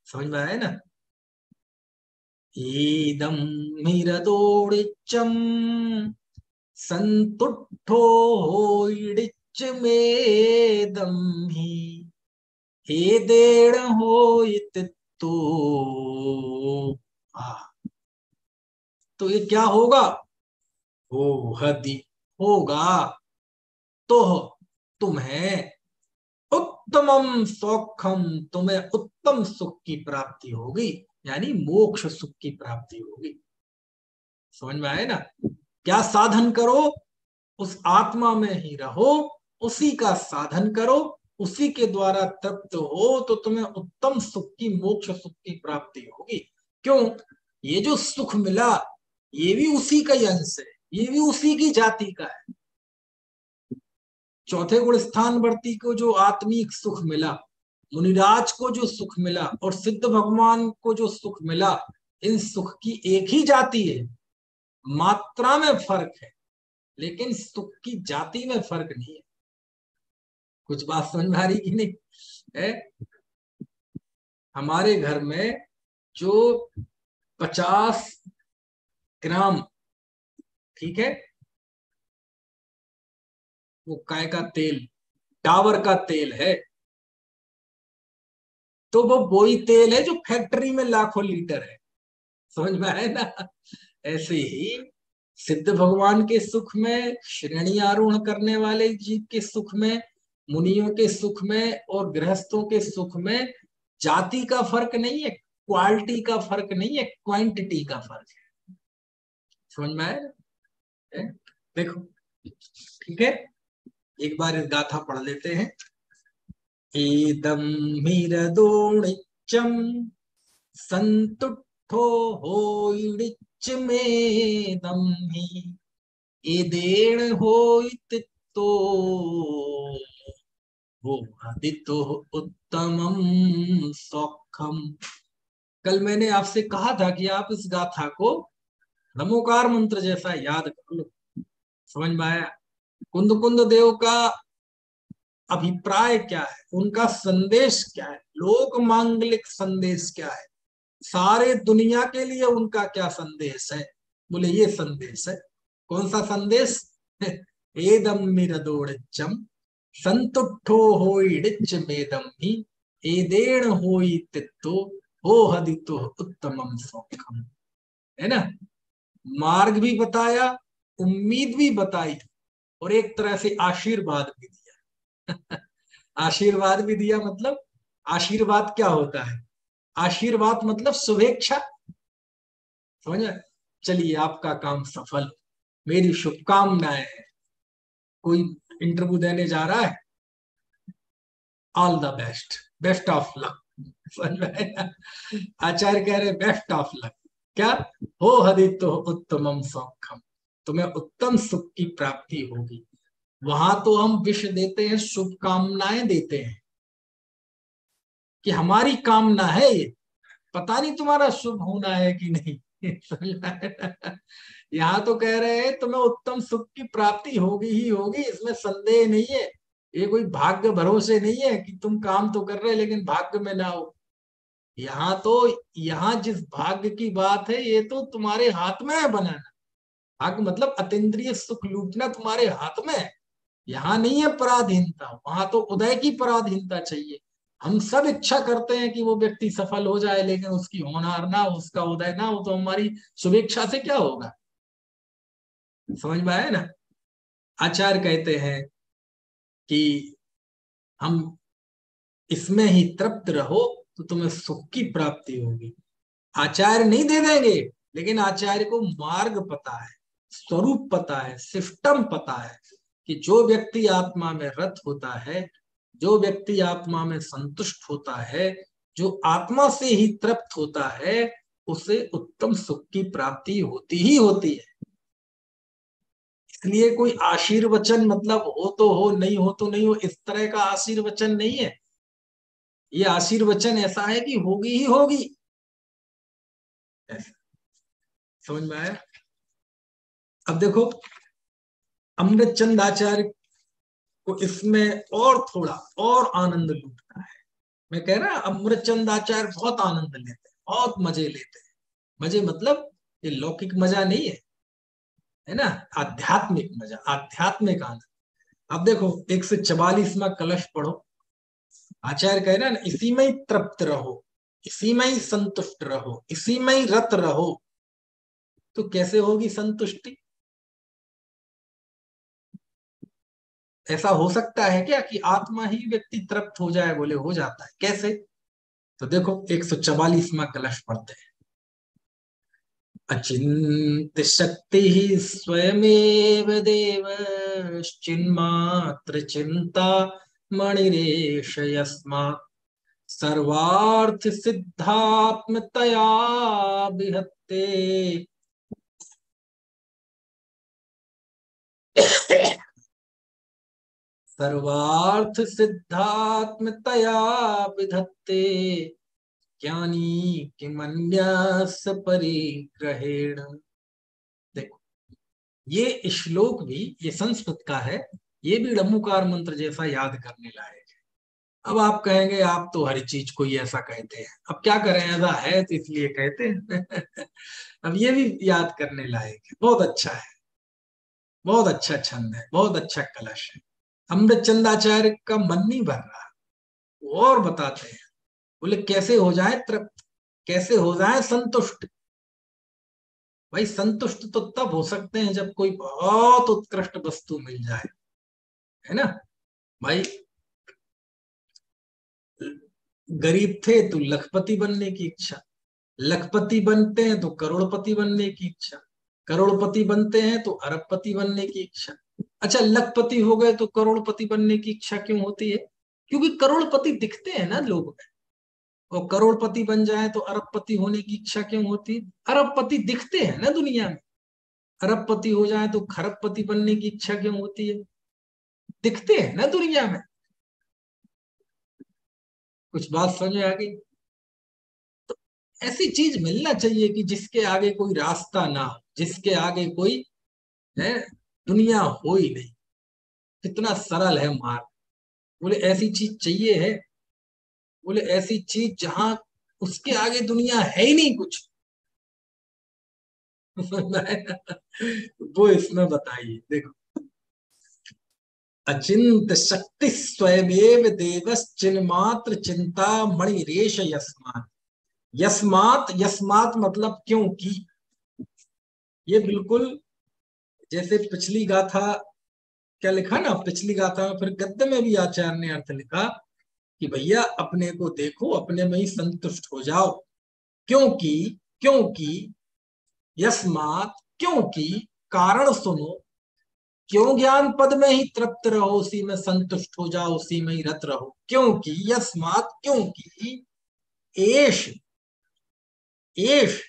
समझ में आया ना। ईदं मिरदोड़िच्चं संतुष्टो होइडिच्चमेदं हि एदेण होइतित्तो। तो ये क्या होगा? हो हदि, होगा तो तुम्हें उत्तमम सौखम, तुम्हें उत्तम सुख की प्राप्ति होगी, यानी मोक्ष सुख की प्राप्ति होगी। समझ में आए ना। क्या साधन करो? उस आत्मा में ही रहो, उसी का साधन करो, उसी के द्वारा तृप्त हो, तो तुम्हें उत्तम सुख की, मोक्ष सुख की प्राप्ति होगी। क्यों? ये जो सुख मिला, ये भी उसी का ही अंश है, ये भी उसी की जाति का है। चौथे गुण स्थान वर्ती को जो आत्मिक सुख मिला, मुनिराज को जो सुख मिला, और सिद्ध भगवान को जो सुख मिला, इन सुख की एक ही जाति है, मात्रा में फर्क है, लेकिन सुख की जाति में फर्क नहीं है। कुछ बात समझ में आ रही कि नहीं है? हमारे घर में जो 50 ग्राम, ठीक है, वो काय का तेल, डाबर का तेल है, तो वो वही तेल है जो फैक्ट्री में लाखों लीटर है। समझ में आए ना। ऐसे ही सिद्ध भगवान के सुख में, श्रेणी आरोहण करने वाले जीव के सुख में, मुनियों के सुख में और गृहस्थों के सुख में जाति का फर्क नहीं है, क्वालिटी का फर्क नहीं है, क्वांटिटी का फर्क है। समझ में आया है? देखो, ठीक है, एक बार इस गाथा पढ़ लेते हैं। एदम मीरदोणिच्चम संतुष्टो होइडिच्च मेदम ही एदेण होइतित्तो वो आदितो उत्तमम सौखम। कल मैंने आपसे कहा था कि आप इस गाथा को नमोकार मंत्र जैसा याद कर लो। समझ में आया? कुंद कुंद देव का अभिप्राय क्या है, उनका संदेश क्या है, लोक मांगलिक संदेश क्या है, सारे दुनिया के लिए उनका क्या संदेश है? बोले ये संदेश है। कौन सा संदेश? एदम मिरदोड़चम संतुष्टो होइडिच्च मेदम ही एदेण होइतित्तो हो हदितो उत्तमम सौखम। है ना। मार्ग भी बताया, उम्मीद भी बताई, और एक तरह से आशीर्वाद भी दिया। आशीर्वाद भी दिया मतलब, आशीर्वाद क्या होता है? आशीर्वाद मतलब शुभेच्छा। समझ में? चलिए, आपका काम सफल, मेरी शुभकामनाएं हैं। कोई इंटरव्यू देने जा रहा है, all the best, best of luck. समझ में आया? आचार्य कह रहे बेस्ट ऑफ लक। क्या? हो हदितो उत्तमम सौखम, तुम्हें उत्तम सुख की प्राप्ति होगी। वहां तो हम विश देते हैं, शुभकामनाएं देते हैं कि हमारी कामना है ये, पता नहीं तुम्हारा शुभ होना है कि नहीं। समझ में आया? यहाँ तो कह रहे हैं तुम्हें उत्तम सुख की प्राप्ति होगी ही होगी, इसमें संदेह नहीं है। ये कोई भाग्य भरोसे नहीं है कि तुम काम तो कर रहे लेकिन भाग्य में ना हो। यहाँ तो, यहाँ जिस भाग्य की बात है, ये तो तुम्हारे हाथ में है बनाना। भाग्य मतलब अतीन्द्रिय सुख लूटना तुम्हारे हाथ में है। यहाँ नहीं है पराधीनता, वहां तो उदय की पराधीनता चाहिए। हम सब इच्छा करते हैं कि वो व्यक्ति सफल हो जाए, लेकिन उसकी होनहार ना हो, उसका उदय ना हो, तो हमारी शुभेच्छा से क्या होगा? समझ में आया ना। आचार्य कहते हैं कि हम इसमें ही तृप्त रहो, तो तुम्हें सुख की प्राप्ति होगी। आचार्य नहीं दे देंगे, लेकिन आचार्य को मार्ग पता है, स्वरूप पता है, सिस्टम पता है कि जो व्यक्ति आत्मा में रत होता है, जो व्यक्ति आत्मा में संतुष्ट होता है, जो आत्मा से ही तृप्त होता है, उसे उत्तम सुख की प्राप्ति होती ही होती है। इसलिए कोई आशीर्वचन मतलब हो तो हो, नहीं हो तो नहीं हो, इस तरह का आशीर्वचन नहीं है। ये आशीर्वचन ऐसा है कि होगी ही होगी। ऐसा समझ में आया? अब देखो, अमृत चंद आचार्य को इसमें और थोड़ा और आनंद लूटना है। मैं कह रहा अमृतचंद आचार्य बहुत आनंद लेते हैं, बहुत मजे लेते हैं। मजे मतलब ये लौकिक मजा नहीं है ना, आध्यात्मिक मजा, आध्यात्मिक आनंद। अब देखो 144वां कलश पढ़ो। आचार्य कह रहे हैं ना, इसी में ही तृप्त रहो, इसी में ही संतुष्ट रहो, इसी में ही रत रहो। तो कैसे होगी संतुष्टि? ऐसा हो सकता है क्या कि आत्मा ही व्यक्ति तृप्त हो जाए? बोले हो जाता है। कैसे? तो देखो 144वां कलश पढ़ते हैं। अचिंत शक्ति स्वयमेव देव चिन्मात्र चिंता मणिरेश यस्मात् सर्वार्थ सिद्धात्मतया विहत्ते सर्वार्थ सिद्धात्मतया विधत्ते ज्ञानी किमन्यस परिग्रहेण। देखो ये श्लोक भी, ये संस्कृत का है, ये भी डम्बुकार मंत्र जैसा याद करने लायक है। अब आप कहेंगे आप तो हर चीज को ही ऐसा कहते हैं, अब क्या करें, ऐसा है तो इसलिए कहते हैं। अब ये भी याद करने लायक है, बहुत अच्छा है, बहुत अच्छा छंद है, बहुत अच्छा कलश है। अमृतचंदाचार्य का मन नहीं भर रहा, वो और बताते हैं। बोले कैसे हो जाए तृप्त, कैसे हो जाए संतुष्ट। भाई संतुष्ट तो तब हो सकते हैं जब कोई बहुत उत्कृष्ट वस्तु मिल जाए, है ना। भाई गरीब थे तो लखपति बनने की इच्छा, लखपति बनते हैं तो करोड़पति बनने की इच्छा, करोड़पति बनते हैं तो अरबपति बनने की इच्छा। अच्छा लखपति हो गए तो करोड़पति बनने की इच्छा क्यों होती है? क्योंकि करोड़पति दिखते हैं ना लोग में। और करोड़पति बन जाए तो अरबपति होने की इच्छा क्यों होती है? अरबपति दिखते हैं ना दुनिया में। अरबपति हो जाए तो खरबपति बनने की इच्छा क्यों होती है? दिखते हैं ना दुनिया में। कुछ बात समझ में आ गई? ऐसी चीज मिलना चाहिए कि जिसके आगे कोई रास्ता ना हो, जिसके आगे कोई है दुनिया हो ही नहीं। कितना सरल है मार्ग। बोले ऐसी चीज चाहिए है, बोले ऐसी चीज जहां उसके आगे दुनिया है ही नहीं कुछ। वो इसमें बताइए देखो। अचिंत शक्ति स्वयमेव देवश्चिन्मात्र चिंता मणिरेश यस्मात्। यस्मात्, यस्मात् मतलब क्योंकि। ये बिल्कुल जैसे पिछली गाथा, क्या लिखा ना पिछली गाथा में, फिर गद्य में भी आचार्य ने अर्थ लिखा कि भैया अपने को देखो, अपने में ही संतुष्ट हो जाओ। क्योंकि, क्योंकि यस्मात् क्योंकि, कारण सुनो, क्यों ज्ञान पद में ही तृप्त रहो, उसी में संतुष्ट हो जाओ, उसी में ही रत रहो। क्योंकि यस्मात् क्योंकि एष, एष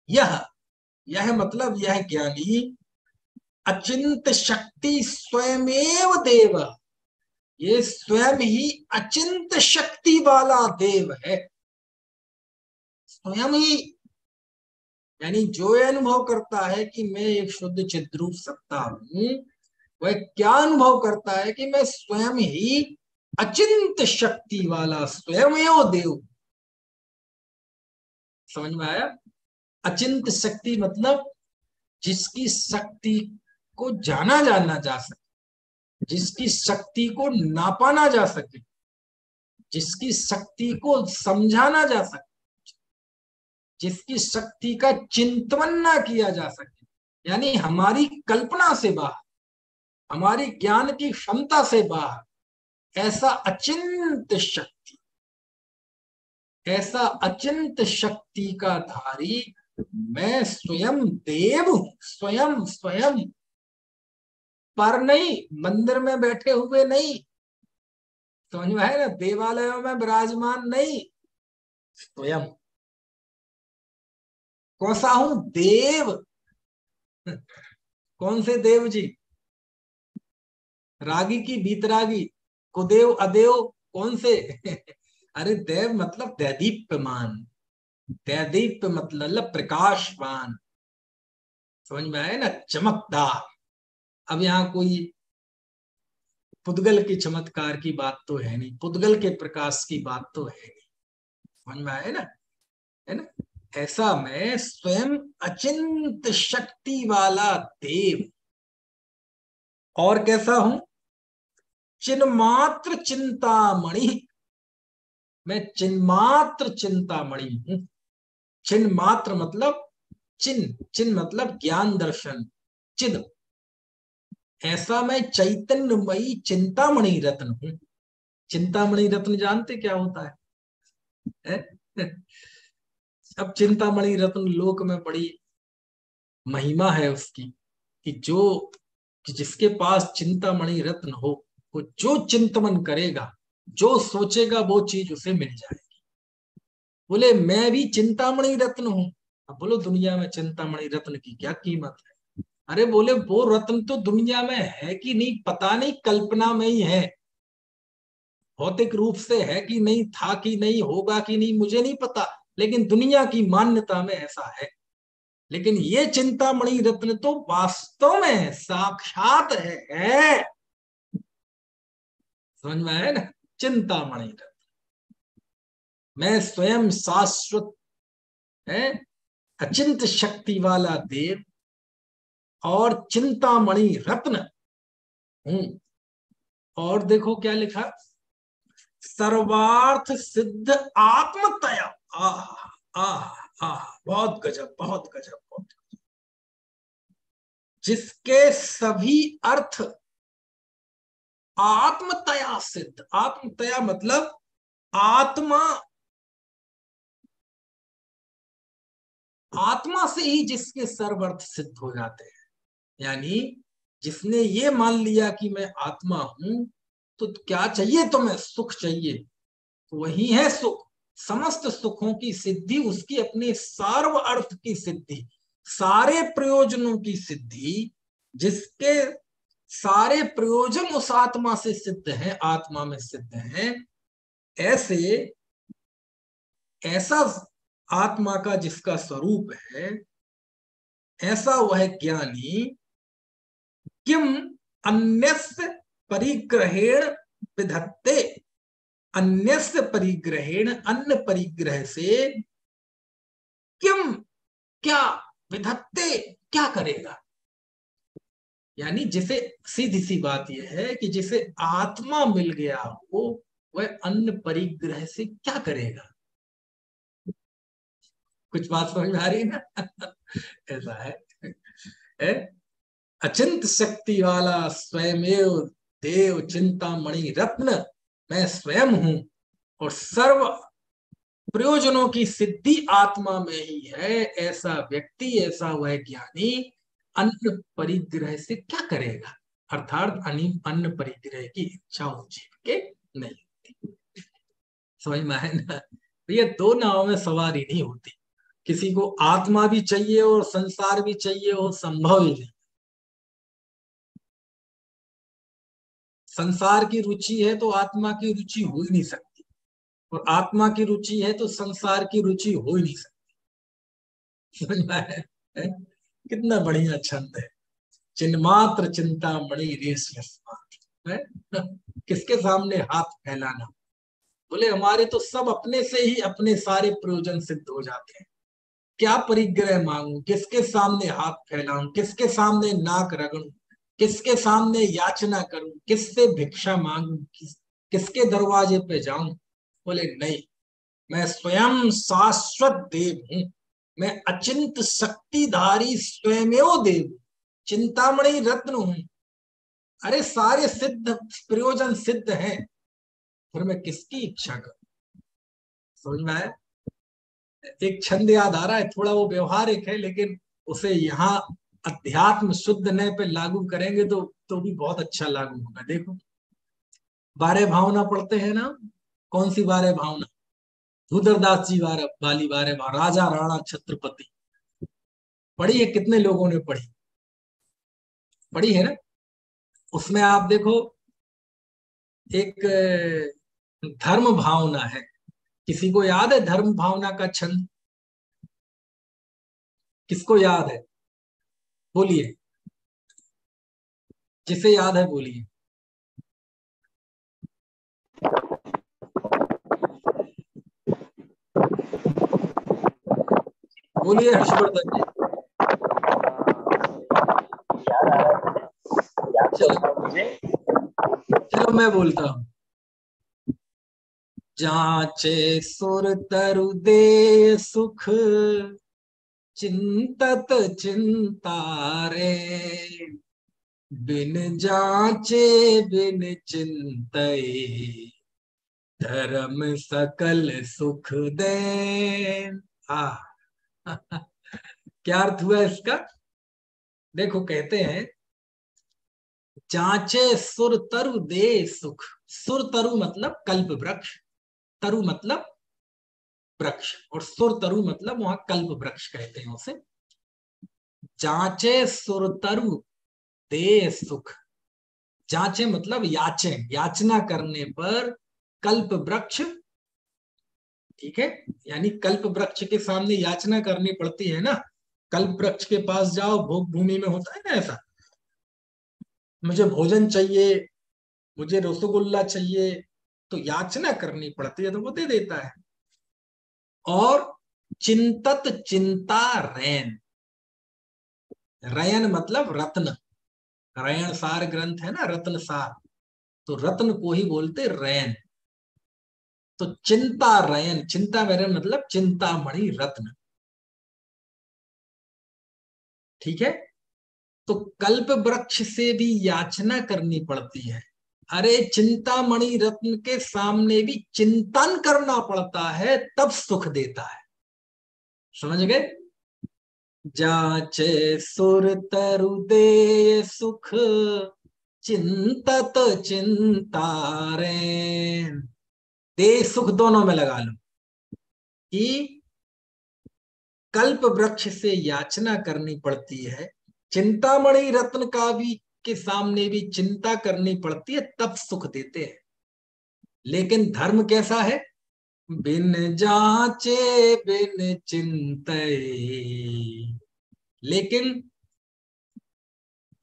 यह, यह मतलब यह ज्ञानी अचिंत शक्ति स्वयमेव देव, ये स्वयं ही अचिंत शक्ति वाला देव है। स्वयं ही, यानी जो ये अनुभव करता है कि मैं एक शुद्ध चिद्रूप सत्ता हूं, वह क्या अनुभव करता है कि मैं स्वयं ही अचिंत शक्ति वाला स्वयं देव। समझ में आया? अचिंत शक्ति मतलब जिसकी शक्ति को जाना जाना जा सके, जिसकी शक्ति को नापा ना जा सके, जिसकी शक्ति को समझाना जा सके, जिसकी शक्ति का चिंतन ना किया जा सके, यानी हमारी कल्पना से बाहर, हमारी ज्ञान की क्षमता से बाहर, ऐसा अचिंत शक्ति, ऐसा अचिंत शक्ति का धारी मैं स्वयं देव हूं। स्वयं, स्वयं पर नहीं, मंदिर में बैठे हुए नहीं, समझ में है ना, देवालयों में विराजमान नहीं, स्वयं। कौन सा हूं? देव। कौन से देव जी? रागी की बीतरागी, कुदेव अदेव, कौन से? अरे देव मतलब दैदीप्यमान, दैदीप्य मतलब प्रकाशवान, समझ में आया ना, चमकदार। अब यहाँ कोई पुद्गल के चमत्कार की बात तो है नहीं, पुद्गल के प्रकाश की बात तो है नहीं। समझ में आया ना, है ना। ऐसा मैं स्वयं अचिंत शक्ति वाला देव, और कैसा हूं, चिन्मात्र चिंतामणि। मैं चिन्मात्र चिंतामणि हूं। चिन्ह मात्र मतलब चिन्ह, चिन्ह मतलब ज्ञान दर्शन, चिद। ऐसा मैं चैतन्यमयी चिंतामणि रत्न हूं। चिंतामणि रत्न जानते क्या होता है? अब चिंतामणि रत्न लोक में बड़ी महिमा है उसकी, कि जो, कि जिसके पास चिंतामणि रत्न हो, वो जो चिंतन करेगा, जो सोचेगा, वो चीज उसे मिल जाएगी। बोले मैं भी चिंतामणि रत्न हूं। अब बोलो दुनिया में चिंतामणि रत्न की क्या कीमत है? अरे बोले वो रत्न तो दुनिया में है कि नहीं पता नहीं, कल्पना में ही है। भौतिक रूप से है कि नहीं, था कि नहीं, होगा कि नहीं, मुझे नहीं पता, लेकिन दुनिया की मान्यता में ऐसा है। लेकिन ये चिंतामणि रत्न तो वास्तव में साक्षात है। समझ में आया ना, चिंतामणि रत्न। मैं स्वयं शाश्वत है, अचिंत शक्ति वाला देव और चिंतामणि रत्न हूं। और देखो क्या लिखा, सर्वार्थ सिद्ध आत्मतया। आह आह आह, बहुत गजब, बहुत गजब, बहुत। जिसके सभी अर्थ आत्मतया सिद्ध। आत्मतया मतलब आत्मा, आत्मा से ही जिसके सर्व अर्थ सिद्ध हो जाते हैं। यानी जिसने ये मान लिया कि मैं आत्मा हूं, तो क्या चाहिए, तो मैं सुख चाहिए, तो वही है सुख। समस्त सुखों की सिद्धि उसकी अपने सार्व अर्थ की सिद्धि, सारे प्रयोजनों की सिद्धि, जिसके सारे प्रयोजन उस आत्मा से सिद्ध हैं, आत्मा में सिद्ध हैं। ऐसे, ऐसा आत्मा का जिसका स्वरूप है, ऐसा वह ज्ञानी किम अन्यस्य परिग्रहेण विधत्ते। अन्यस्य परिग्रहेण, अन्य परिग्रह से, किम क्या, विधत्ते क्या करेगा। यानी जिसे, सीधी सी बात यह है कि जिसे आत्मा मिल गया हो, वह अन्य परिग्रह से क्या करेगा। कुछ बात समझ में आ रही है ना? ऐसा है? अचिंत शक्ति वाला स्वयमेव देव चिंतामणि रत्न मैं स्वयं हूं, और सर्व प्रयोजनों की सिद्धि आत्मा में ही है। ऐसा व्यक्ति, ऐसा वह ज्ञानी अन्न परिग्रह से क्या करेगा, अर्थात अन्न परिग्रह की इच्छा उस जीव के नहीं होती। समझ में है ना? तो ये दो नावों में सवारी नहीं होती। किसी को आत्मा भी चाहिए और संसार भी चाहिए, वो संभव ही नहीं। संसार की रुचि है तो आत्मा की रुचि हो ही नहीं सकती, और आत्मा की रुचि है तो संसार की रुचि हो ही नहीं सकती। समझ में आया? है? कितना बढ़िया छंद है, चिन्मात्र चिंता मणि रेस यस्मात्, है? किसके सामने हाथ फैलाना। बोले हमारे तो सब अपने से ही अपने सारे प्रयोजन सिद्ध हो जाते हैं। क्या परिग्रह मांगू, किसके सामने हाथ फैलाऊं, किसके सामने नाक रगड़ूं, किसके सामने याचना करूं, किससे भिक्षा मांगू, किसके दरवाजे पे जाऊं। बोले नहीं, मैं स्वयं शाश्वत देव हूं। मैं अचिंत शक्तिधारी स्वयमेव देव हूं। चिंतामणि रत्न हूं। अरे सारे सिद्ध प्रयोजन सिद्ध हैं, फिर मैं किसकी इच्छा करूं। समझ में आया? एक छंद याद आ रहा है, थोड़ा वो व्यवहारिक है, लेकिन उसे यहाँ अध्यात्म शुद्ध नए पे लागू करेंगे तो भी बहुत अच्छा लागू होगा। देखो, बारह भावना पढ़ते हैं ना। कौन सी बारह भावना? धूधरदास जी वाली बारह भावना, राजा राणा छत्रपति। पढ़ी है? कितने लोगों ने पढ़ी? पढ़ी है ना? उसमें आप देखो, एक धर्म भावना है। किसी को याद है धर्म भावना का छंद? किसको याद है? बोलिए, जिसे याद है बोलिए। बोलिए हर्षवर्धन जी। चलो चलो मैं बोलता हूँ। जांचे सुर तरु दे सुख, चिंतत चिंता रे, बिन जांचे बिन चिंतई, धर्म सकल सुख दे। आ क्या अर्थ हुआ इसका? देखो कहते हैं, जांचे सुर तरु दे सुख। सुर तरु मतलब कल्प वृक्ष, तरु मतलब वृक्ष, और सुर तरु मतलब वहां कल्प वृक्ष कहते हैं उसे। जांचे सुर तरु दे सुख। जांचे मतलब याचे, याचना करने पर कल्प वृक्ष, ठीक है, यानी कल्प वृक्ष के सामने याचना करनी पड़ती है ना। कल्प वृक्ष के पास जाओ, भोग भूमि में होता है ना ऐसा, मुझे भोजन चाहिए, मुझे रसगुल्ला चाहिए, तो याचना करनी पड़ती है, तो वो दे देता है। और चिंतत चिंता रैन। रयन मतलब रत्न, रयन सार ग्रंथ है ना, रत्न सार, तो रत्न को ही बोलते रैन। तो चिंता रयन, चिंता मेरे मतलब चिंतामणि रत्न, ठीक है। तो कल्प वृक्ष से भी याचना करनी पड़ती है। अरे चिंतामणि रत्न के सामने भी चिंतन करना पड़ता है, तब सुख देता है। समझ गए? जाचे सुर तरु दे सुख, चिंतत चिंता रे। दे सुख दोनों में लगा लो कि कल्प वृक्ष से याचना करनी पड़ती है, चिंतामणि रत्न का भी के सामने भी चिंता करनी पड़ती है, तब सुख देते हैं। लेकिन धर्म कैसा है? बिन जांचे बिन चिंते। लेकिन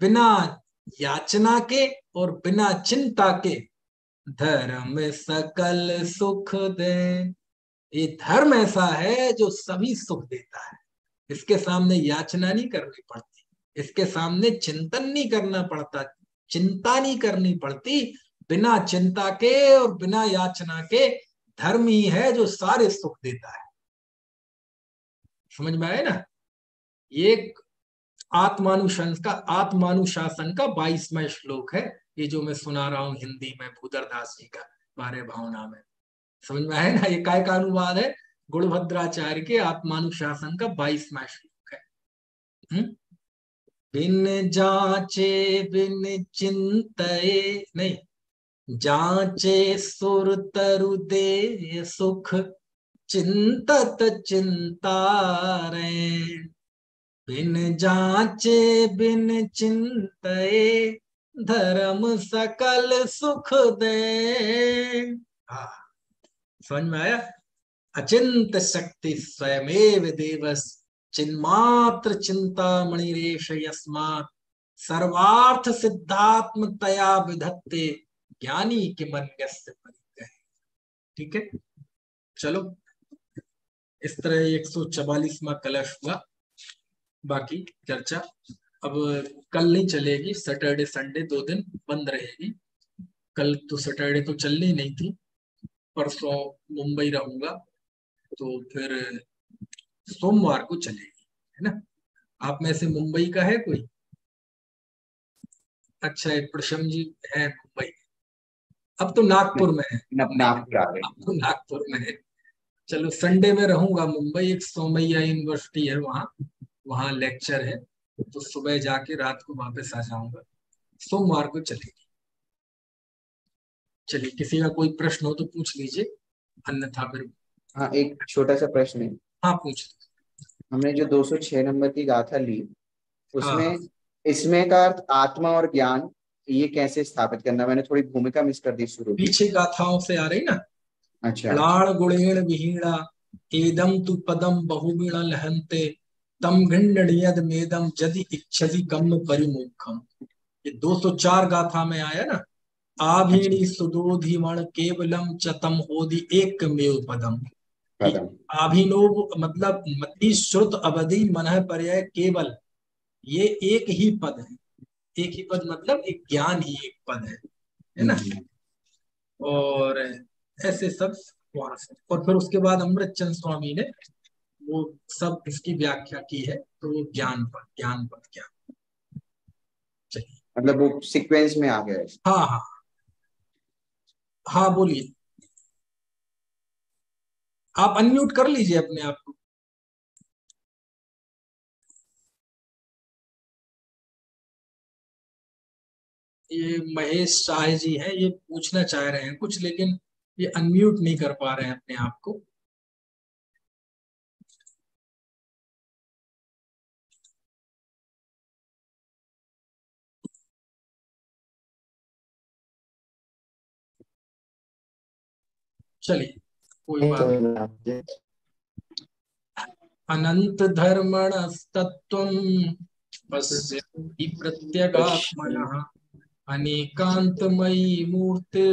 बिना याचना के और बिना चिंता के धर्म सकल सुख दे। ये धर्म ऐसा है जो सभी सुख देता है। इसके सामने याचना नहीं करनी पड़ती, इसके सामने चिंतन नहीं करना पड़ता, चिंता नहीं करनी पड़ती। बिना चिंता के और बिना याचना के धर्म ही है जो सारे सुख देता है। समझ में आया ना? ये आत्मानुशासन का 22वां श्लोक है, ये जो मैं सुना रहा हूं हिंदी में भूधरदास जी का 12 भावना में। समझ में आया ना? ये काय का अनुवाद है? गुणभद्राचार्य के आत्मानुशासन का 22वां श्लोक है। बिन जांचे बिन चिंतए, नहीं, जांचे सुर तरु दे सुख, चिंतत चिंता रे। बिन जांचे बिन चिंतए, धर्म सकल सुख दे। हाँ, समझ में आया? अचिंत शक्ति स्वयमेव देवस, चिन्मात्र चिंता मणिरेश यस्मात्, सर्वार्थ सिद्धात्मतया विधत्ते, ज्ञानी के मन यस्य परिग्रहे। ठीक है, चलो इस तरह 144वां कलश हुआ। बाकी चर्चा अब कल नहीं चलेगी, सैटरडे संडे 2 दिन बंद रहेगी। कल तो सैटरडे तो चलनी नहीं थी, परसों मुंबई रहूंगा, तो फिर सोमवार को चलेगी, है ना? आप में से मुंबई का है कोई? अच्छा, एक प्रशम जी है मुंबई, अब तो नागपुर में है। नागपुर आ गए। अब तो नागपुर में है। चलो संडे में रहूंगा मुंबई, एक सोमैया यूनिवर्सिटी है वहाँ, वहाँ लेक्चर है, तो सुबह जाके रात को वापस आ जाऊंगा। सोमवार को चलेगी। चलिए, किसी का कोई प्रश्न हो तो पूछ लीजिए, अन्यथा फिर। हाँ, एक छोटा सा प्रश्न है। हाँ पूछ। हमने जो 206 नंबर की गाथा ली, हाँ उसमें हाँ, इसमें का अर्थ आत्मा और ज्ञान, ये कैसे स्थापित करना? मैंने थोड़ी भूमिका मिस कर दी शुरू की। पीछे गाथाओं से आ रही ना। अच्छा। प्राण गुणेण विहीणा, एदम तु पदम बहुगुण लहंते, तम गृह्णयद मेदम यदि इच्छसि कम परिमुखम। ये 204 गाथा में आया ना। आभीणी सुदोधिमण केवलम चतम होदि एकमेव पदम। पदम। आभिनव मतलब मति श्रुत अवधि मनः पर्याय केवल, ये एक ही पद है। एक ही पद मतलब एक ज्ञान ही एक पद है ना। और ऐसे सब वहां से, और फिर उसके बाद अमृतचंद स्वामी ने वो सब इसकी व्याख्या की है, तो वो ज्ञान पद, ज्ञान पद क्या। चलिए। मतलब वो सीक्वेंस में आ गया है। हाँ हाँ हाँ, बोलिए। आप अनम्यूट कर लीजिए अपने आप को। ये महेश शाह जी हैं, ये पूछना चाह रहे हैं कुछ, लेकिन ये अनम्यूट नहीं कर पा रहे हैं अपने आप को। चलिए, कोई बात नहीं। अनंत धर्मणस्तत्त्वं पश्यति प्रत्यगात्मनः, अनेकांतमयी मूर्ति